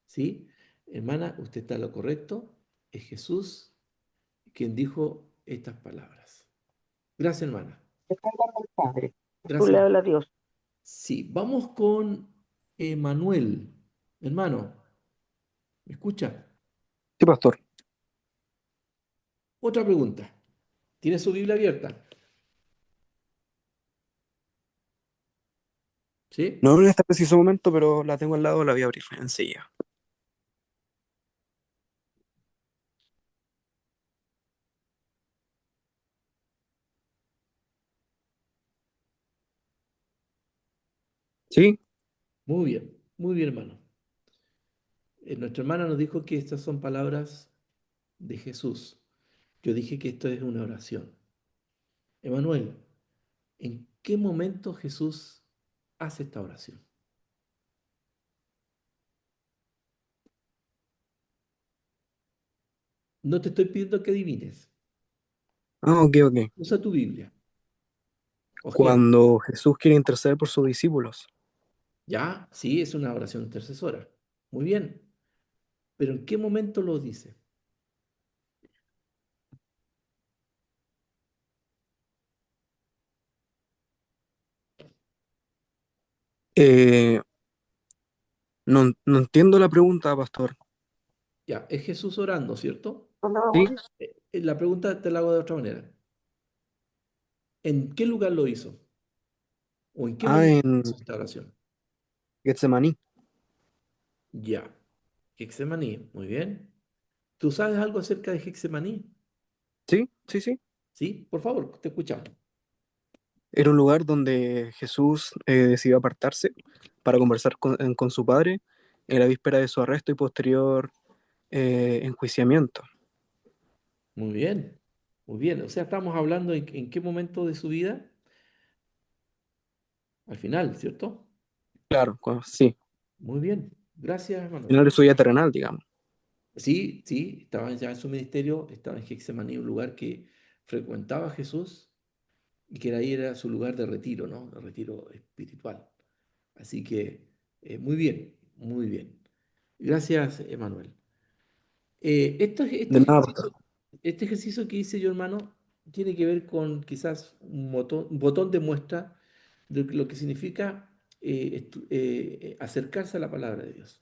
¿Sí? Hermana, usted está en lo correcto. Es Jesús quien dijo estas palabras. Gracias, hermana. está hablando el Padre. Jesús le Gracias. habla a Dios. Sí, vamos con Manuel. Hermano, ¿me escucha? Sí, pastor. Otra pregunta. ¿Tiene su Biblia abierta? ¿Sí? No en este preciso momento, pero la tengo al lado, la voy a abrir enseguida. ¿Sí? Muy bien, hermano. Nuestra hermana nos dijo que estas son palabras de Jesús. Yo dije que esto es una oración. Emanuel, ¿en qué momento Jesús hace esta oración? No te estoy pidiendo que adivines. Ah, ok, ok. Usa tu Biblia. Ojeala. Cuando Jesús quiere interceder por sus discípulos. Ya, sí, es una oración intercesora. Muy bien. Pero ¿en qué momento lo dice? Eh, no entiendo la pregunta, pastor. Ya, es Jesús orando, ¿cierto? ¿Dónde vamos? ¿Sí? La pregunta te la hago de otra manera. ¿En qué lugar lo hizo? ¿O en qué Ah, momento en hizo esta oración? Getsemaní. Ya, Getsemaní, muy bien. ¿Tú sabes algo acerca de Getsemaní? ¿Sí? Sí, sí. Sí, por favor, te escuchamos. Era un lugar donde Jesús decidió apartarse para conversar con su padre en la víspera de su arresto y posterior enjuiciamiento. Muy bien. Muy bien, o sea, estamos hablando en qué momento de su vida, al final, ¿cierto? Claro, sí, Muy bien, gracias, al Manuel. final de su vida terrenal, digamos. Sí, sí, estaba ya en su ministerio, estaba en Getsemaní, un lugar que frecuentaba Jesús y que ahí era su lugar de retiro, ¿no? De retiro espiritual. Así que, muy bien, muy bien. Gracias, Emanuel. De nada, pastor. Este ejercicio que hice yo, hermano, tiene que ver con quizás un botón de muestra de lo que significa acercarse a la palabra de Dios.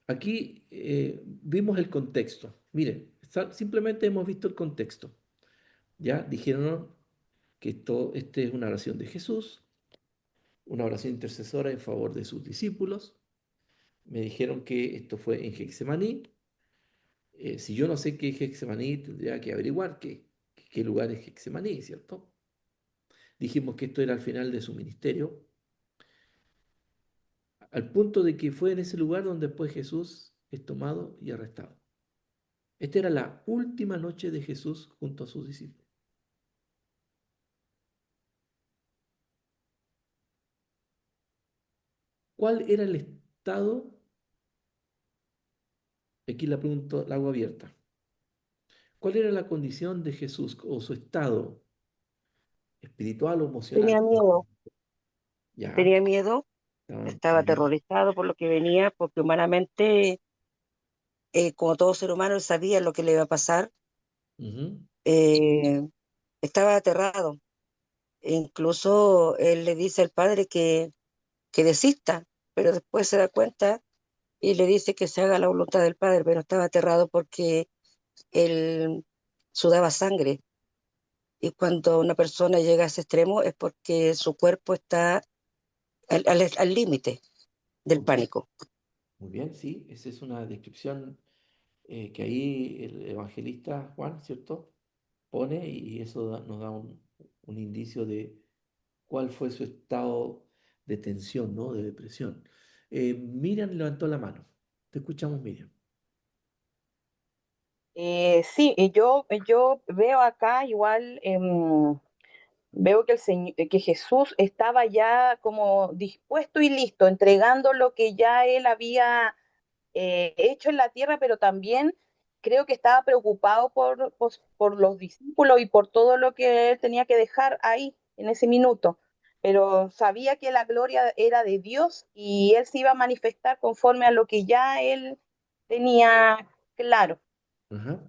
Aquí vimos el contexto. Miren, simplemente hemos visto el contexto. Ya dijeron que este es una oración de Jesús, una oración intercesora en favor de sus discípulos. Me dijeron que esto fue en Getsemaní. Si yo no sé qué es Getsemaní, tendría que averiguar qué lugar es Getsemaní, ¿cierto? Dijimos que esto era al final de su ministerio, al punto de que fue en ese lugar donde después Jesús es tomado y arrestado. Esta era la última noche de Jesús junto a sus discípulos. ¿Cuál era el estado? Aquí la pregunta, la hago abierta. ¿Cuál era la condición de Jesús o su estado espiritual o emocional? Tenía miedo, Ya, tenía miedo, estaba bien. aterrorizado por lo que venía, porque humanamente, como todo ser humano, él sabía lo que le iba a pasar. Ujú. eh, Estaba aterrado. E incluso él le dice al padre que desista, pero después se da cuenta y le dice que se haga la voluntad del padre, pero estaba aterrado porque él sudaba sangre. Y cuando una persona llega a ese extremo es porque su cuerpo está al límite del Muy bien, pánico. muy bien, sí, esa es una descripción que ahí el evangelista Juan, ¿cierto? Pone y eso nos da un indicio de cuál fue su estado de tensión, ¿no? De depresión. Miriam levantó la mano. Te escuchamos, Miriam. Sí, yo veo acá igual, veo que que Jesús estaba ya como dispuesto y listo, entregando lo que ya él había hecho en la tierra, pero también creo que estaba preocupado por los discípulos y por todo lo que él tenía que dejar ahí en ese minuto. Pero sabía que la gloria era de Dios y él se iba a manifestar conforme a lo que ya él tenía claro. Ajá,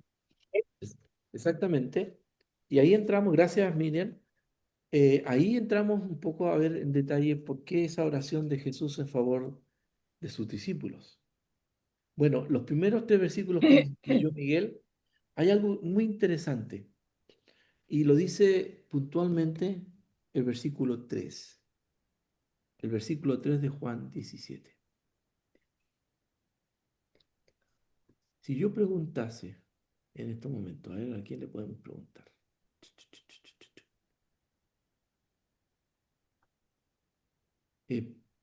exactamente. Y ahí entramos, gracias, Miriam. Ahí entramos un poco a ver en detalle por qué esa oración de Jesús en favor de sus discípulos. Bueno, los primeros 3 versículos que leyó Miguel, hay algo muy interesante y lo dice puntualmente el versículo 3, el versículo 3 de Juan 17. Si yo preguntase en este momento, a ver, ¿a quién le podemos preguntar?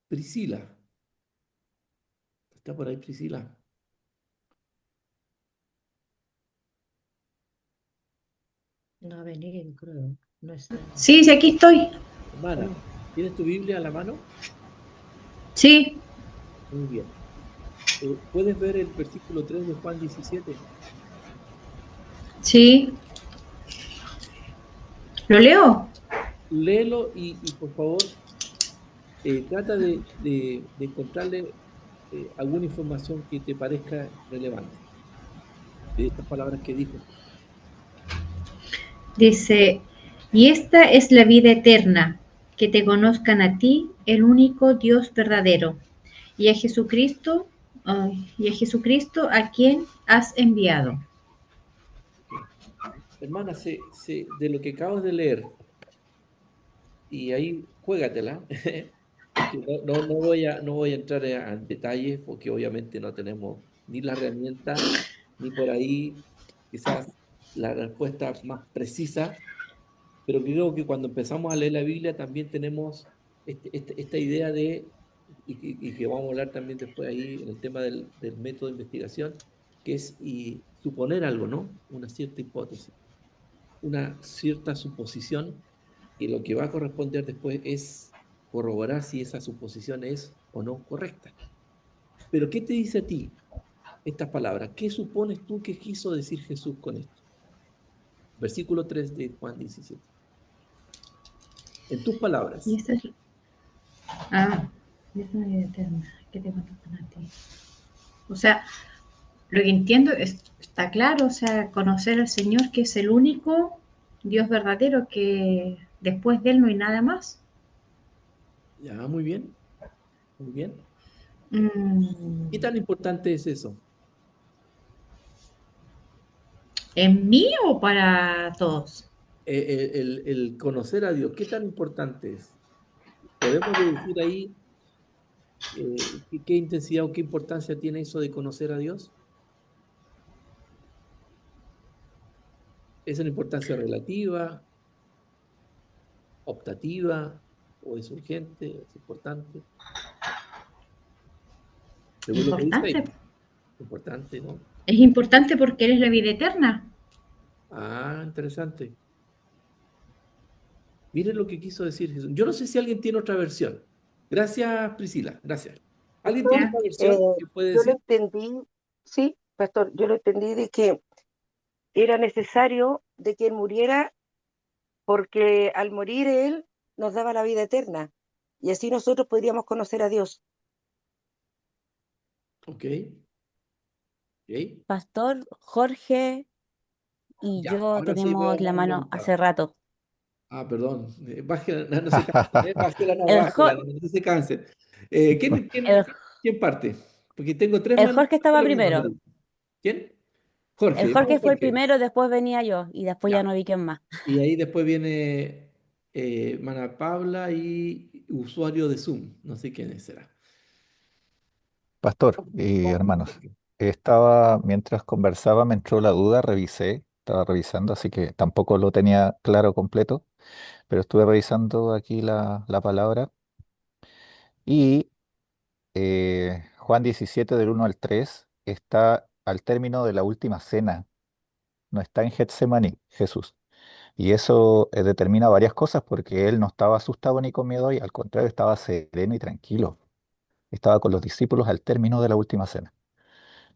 Priscila, ¿está por ahí Priscila? No ha venido, creo. No está. Sí, sí, aquí estoy. Hermana, ¿tienes tu Biblia a la mano? Sí, Muy bien. ¿Puedes ver el versículo 3 de Juan 17? sí. ¿Lo leo? Léelo y por favor, trata de encontrarle alguna información que te parezca relevante de estas palabras que dijo. Dice, y esta es la vida eterna, que te conozcan a ti, el único Dios verdadero, y a Jesucristo, a quien has enviado. Ok. Hermana, de lo que acabas de leer, y ahí juégatela, porque no voy a entrar en detalles, porque obviamente no tenemos ni la herramienta, ni por ahí quizás la respuesta más precisa, pero creo que cuando empezamos a leer la Biblia también tenemos esta idea y que vamos a hablar también después ahí en el tema del método de investigación, que es suponer algo, ¿no? Una cierta hipótesis, una cierta suposición, y lo que va a corresponder después es corroborar si esa suposición es o no correcta. Pero ¿qué te dice a ti estas palabras? ¿Qué supones tú que quiso decir Jesús con esto? Versículo 3 de Juan 17. En tus Y palabras. esta es, ah, y esta es la vida eterna, que te conozcan a ti. O sea, lo que entiendo está claro, o sea, conocer al Señor, que es el único Dios verdadero, que después de Él no hay nada más. Ya, muy bien, muy bien. Mm, ¿Qué tan importante es eso? ¿En mí o para todos? El conocer a Dios, ¿qué tan importante es? ¿Podemos deducir ahí qué intensidad o qué importancia tiene eso de conocer a Dios? ¿Es una importancia relativa, optativa, o es urgente, es importante? Según lo que dice Importante. ahí, importante, ¿no? Es importante porque Él es la vida eterna. Ah, interesante. Miren lo que quiso decir Jesús. Yo no sé si alguien tiene otra versión. Gracias, Priscila, gracias. ¿Alguien tiene Pastor, Ya. otra versión que puede yo lo decir? entendí, sí, pastor, yo lo entendí de que era necesario de que él muriera porque al morir él nos daba la vida eterna y así nosotros podríamos conocer a Dios. Ok, ok. Pastor Jorge y Ya, yo ahora sí tenemos la podemos mano levantar. hace rato. Ah, perdón. Bájela, no se cansen, bájela, no, El, bájela, Jo- no se cansen. ¿Quién, quién, el, quién parte? Porque tengo tres el manos. Jorge estaba Bájela nomás, primero. dale. ¿Quién? El Jorge, vamos Jorge fue el Jorge. primero, después venía yo y después ya Ya. no vi quién más. Y ahí después viene Mana Paula y usuario de Zoom. No sé quién será. Pastor Vamos, y vamos con hermanos, Jorge. mientras conversaba, me entró la duda, estaba revisando, así que tampoco lo tenía claro completo, pero estuve revisando aquí la palabra y Juan 17 del 1 al 3 está al término de la última cena, no está en Getsemaní, Jesús. Y eso determina varias cosas porque él no estaba asustado ni con miedo y al contrario estaba sereno y tranquilo. Estaba con los discípulos al término de la última cena.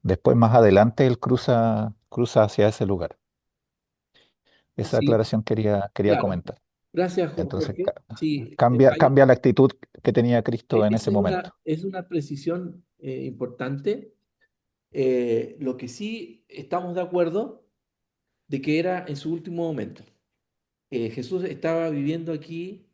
Después, más adelante, él cruza hacia ese lugar. Esa Sí, aclaración quería claro. comentar. Gracias, Entonces, Jorge. Sí, cambia la actitud que tenía Cristo en ese esa momento. es una precisión importante. Lo que sí estamos de acuerdo de que era en su último momento. Jesús estaba viviendo aquí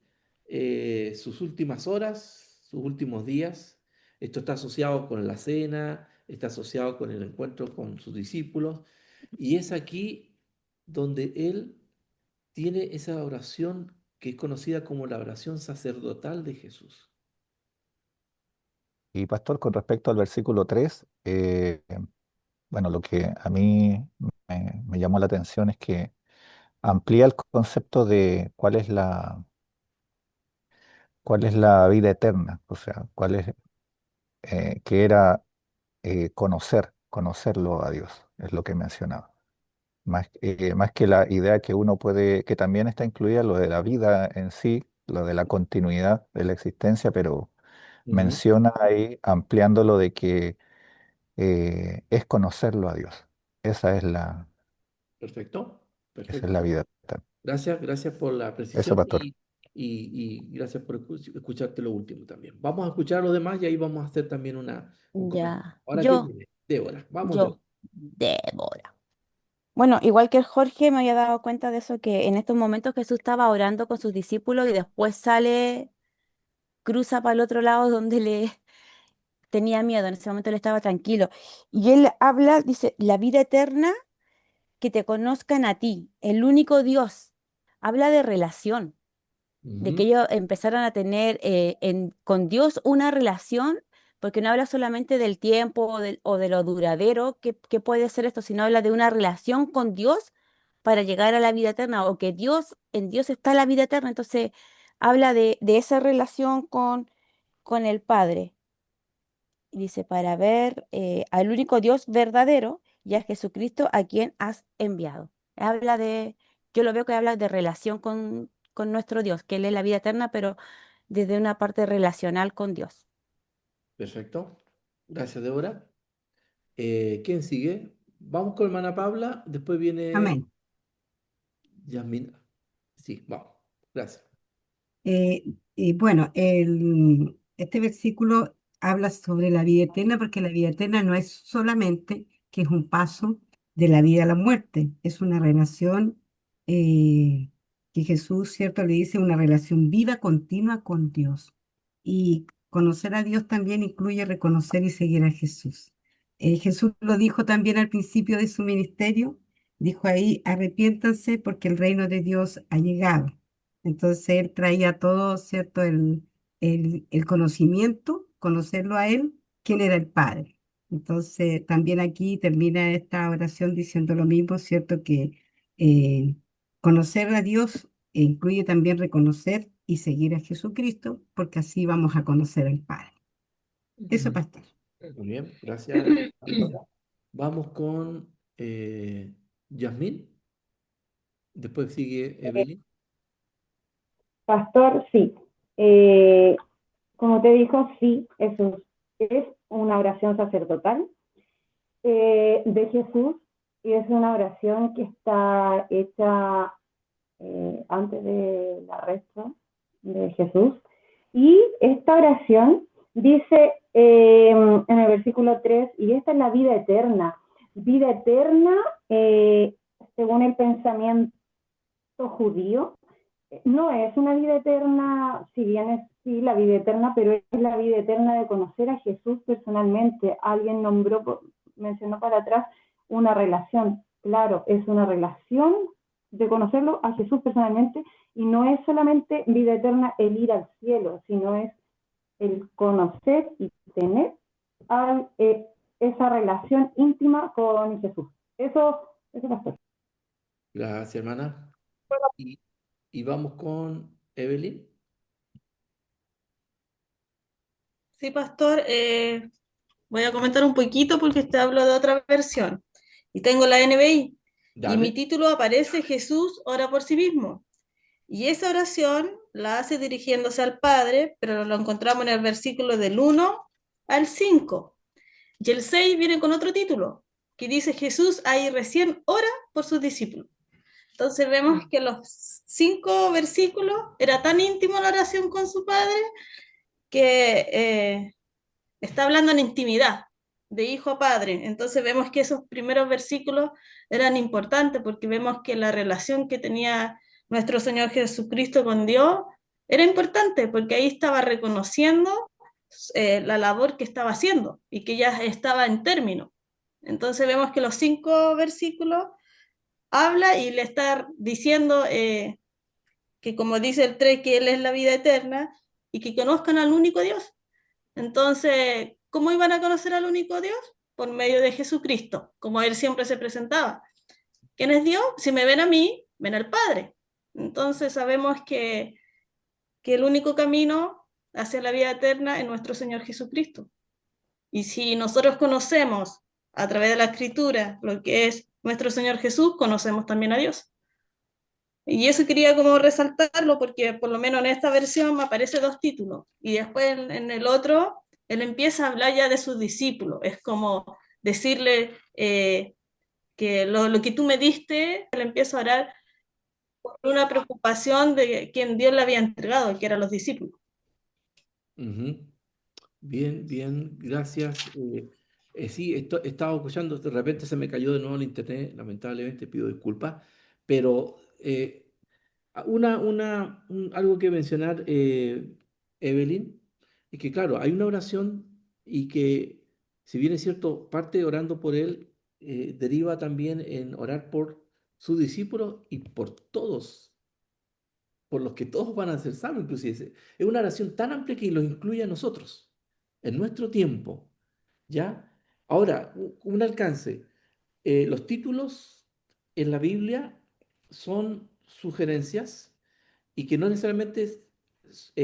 sus últimas horas, sus últimos días. Esto está asociado con la cena, está asociado con el encuentro con sus discípulos. Y es aquí donde él tiene esa oración que es conocida como la oración sacerdotal de Jesús. Y pastor, con respecto al versículo 3, bueno, lo que a mí me llamó la atención es que amplía el concepto de cuál es la vida eterna, o sea, que era conocerlo a Dios, es lo que mencionaba. Más que la idea que uno puede, que también está incluida lo de la vida en sí, lo de la continuidad de la existencia, pero Ujú. menciona ahí ampliándolo de que es conocerlo a Dios. Esa es Perfecto, esa es perfecto. la vida eterna. Gracias, gracias por la Eso, precisión pastor. y gracias por escucharte lo último también. Vamos a escuchar lo demás y ahí vamos a hacer también un comentario. Ya, Ahora, ¿quién viene? Débora, vamos, Débora. yo, Débora. Bueno, igual que el Jorge me había dado cuenta de eso, que en estos momentos Jesús estaba orando con sus discípulos y después sale, cruza para el otro lado donde le tenía miedo, en ese momento él estaba tranquilo. Y él habla, dice, la vida eterna, que te conozcan a ti, el único Dios. Habla de relación, de que Ujú, ellos empezaran a tener con Dios una relación, porque no habla solamente del tiempo o de lo duradero que puede ser esto, sino habla de una relación con Dios para llegar a la vida eterna, o que en Dios está la vida eterna. Entonces, habla de esa relación con el Padre. Y dice, para ver al único Dios verdadero y a Jesucristo a quien has enviado. Habla de, yo lo veo que habla de relación con nuestro Dios, que Él es la vida eterna, pero desde una parte relacional con Dios. Perfecto. Gracias, Débora. ¿Quién sigue? Vamos con hermana Paula, después viene Amén. Yasmina. Sí, vamos. Gracias. Y bueno, este versículo habla sobre la vida eterna, porque la vida eterna no es solamente que es un paso de la vida a la muerte, es una relación que Jesús, ¿cierto? Le dice una relación viva, continua con Dios. Y conocer a Dios también incluye reconocer y seguir a Jesús. Jesús lo dijo también al principio de su ministerio, dijo ahí, arrepiéntanse porque el reino de Dios ha llegado. Entonces él traía todo, ¿cierto? El conocimiento, conocerlo a él, quién era el Padre. Entonces también aquí termina esta oración diciendo lo mismo, ¿cierto? Que eh, conocer a Dios incluye también reconocer y seguir a Jesucristo, porque así vamos a conocer al Padre. Eso, Ujú. pastor. Muy bien, gracias. Vamos con Yasmín. Después sigue Evelyn. Pastor, sí. Eh, Como te dijo, sí, eso es una oración sacerdotal de Jesús y es una oración que está hecha antes del arresto de Jesús. Y esta oración dice en el versículo 3, y esta es la vida eterna. Vida eterna, según el pensamiento judío, no es una vida eterna, si bien es sí la vida eterna, pero es la vida eterna de conocer a Jesús personalmente. Alguien mencionó para atrás una relación. Claro, es una relación de conocerlo a Jesús personalmente y no es solamente vida eterna el ir al cielo, sino es el conocer y tener esa relación íntima con Jesús. Eso pastor. Gracias, hermana. Y vamos con Evelyn. Sí, pastor, voy a comentar un poquito porque te hablo de otra versión. Y tengo la NBI. Y mi Dale. título aparece Jesús ora por sí mismo. Y esa oración la hace dirigiéndose al Padre, pero lo encontramos en el versículo del 1 al 5. Y el 6 viene con otro título, que dice Jesús ahí recién ora por sus discípulos. Entonces vemos que los 5 versículos era tan íntimo la oración con su Padre que está hablando en intimidad, de hijo a padre. Entonces vemos que esos primeros versículos eran importantes porque vemos que la relación que tenía nuestro Señor Jesucristo con Dios era importante porque ahí estaba reconociendo la labor que estaba haciendo y que ya estaba en término. Entonces vemos que los 5 versículos habla y le está diciendo que como dice el 3 que Él es la vida eterna y que conozcan al único Dios. Entonces, ¿cómo iban a conocer al único Dios? Por medio de Jesucristo, como Él siempre se presentaba. ¿Quién es Dios? Si me ven a mí, ven al Padre. Entonces sabemos que el único camino hacia la vida eterna es nuestro Señor Jesucristo. Y si nosotros conocemos a través de la Escritura lo que es nuestro Señor Jesús, conocemos también a Dios. Y eso quería como resaltarlo porque por lo menos en esta versión me aparece 2 títulos y después en el otro él empieza a hablar ya de sus discípulos. Es como decirle que lo que tú me diste, él empieza a orar por una preocupación de quien Dios le había entregado, que eran los discípulos. Ujú. Bien, bien, gracias. Sí, estaba escuchando, de repente se me cayó de nuevo el internet, lamentablemente pido disculpas, pero algo que mencionar, Evelyn, es que claro, hay una oración y que, si bien es cierto, parte de orando por él, deriva también en orar por sus discípulos y por todos, por los que todos van a ser salvos, inclusive. Es una oración tan amplia que los incluye a nosotros, en nuestro tiempo, ¿ya? Ahora, un alcance. Los títulos en la Biblia son sugerencias y que no necesariamente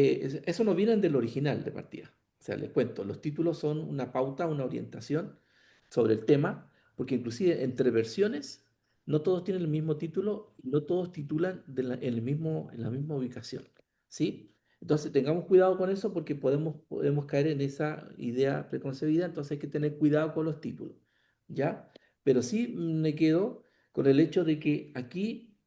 eso no viene del original de partida. O sea, les cuento, los títulos son una pauta, una orientación sobre el tema, porque inclusive entre versiones, no todos tienen el mismo título, y no todos titulan en la misma ubicación, ¿sí? Entonces tengamos cuidado con eso porque podemos caer en esa idea preconcebida, entonces hay que tener cuidado con los títulos, ¿ya? Pero sí me quedo con el hecho de que aquí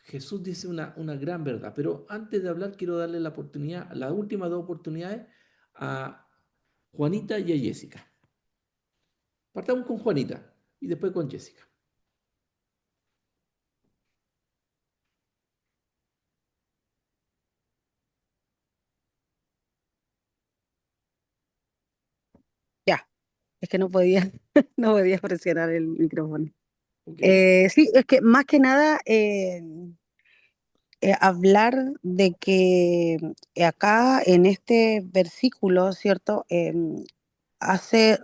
Jesús dice una gran verdad, pero antes de hablar quiero darle la oportunidad, las últimas dos oportunidades a Juanita y a Jessica. Partamos con Juanita y después con Jessica. Ya, es que no podía, no podía presionar el micrófono. Ok. Sí, es que más que nada hablar de que acá en este versículo, ¿cierto? Hace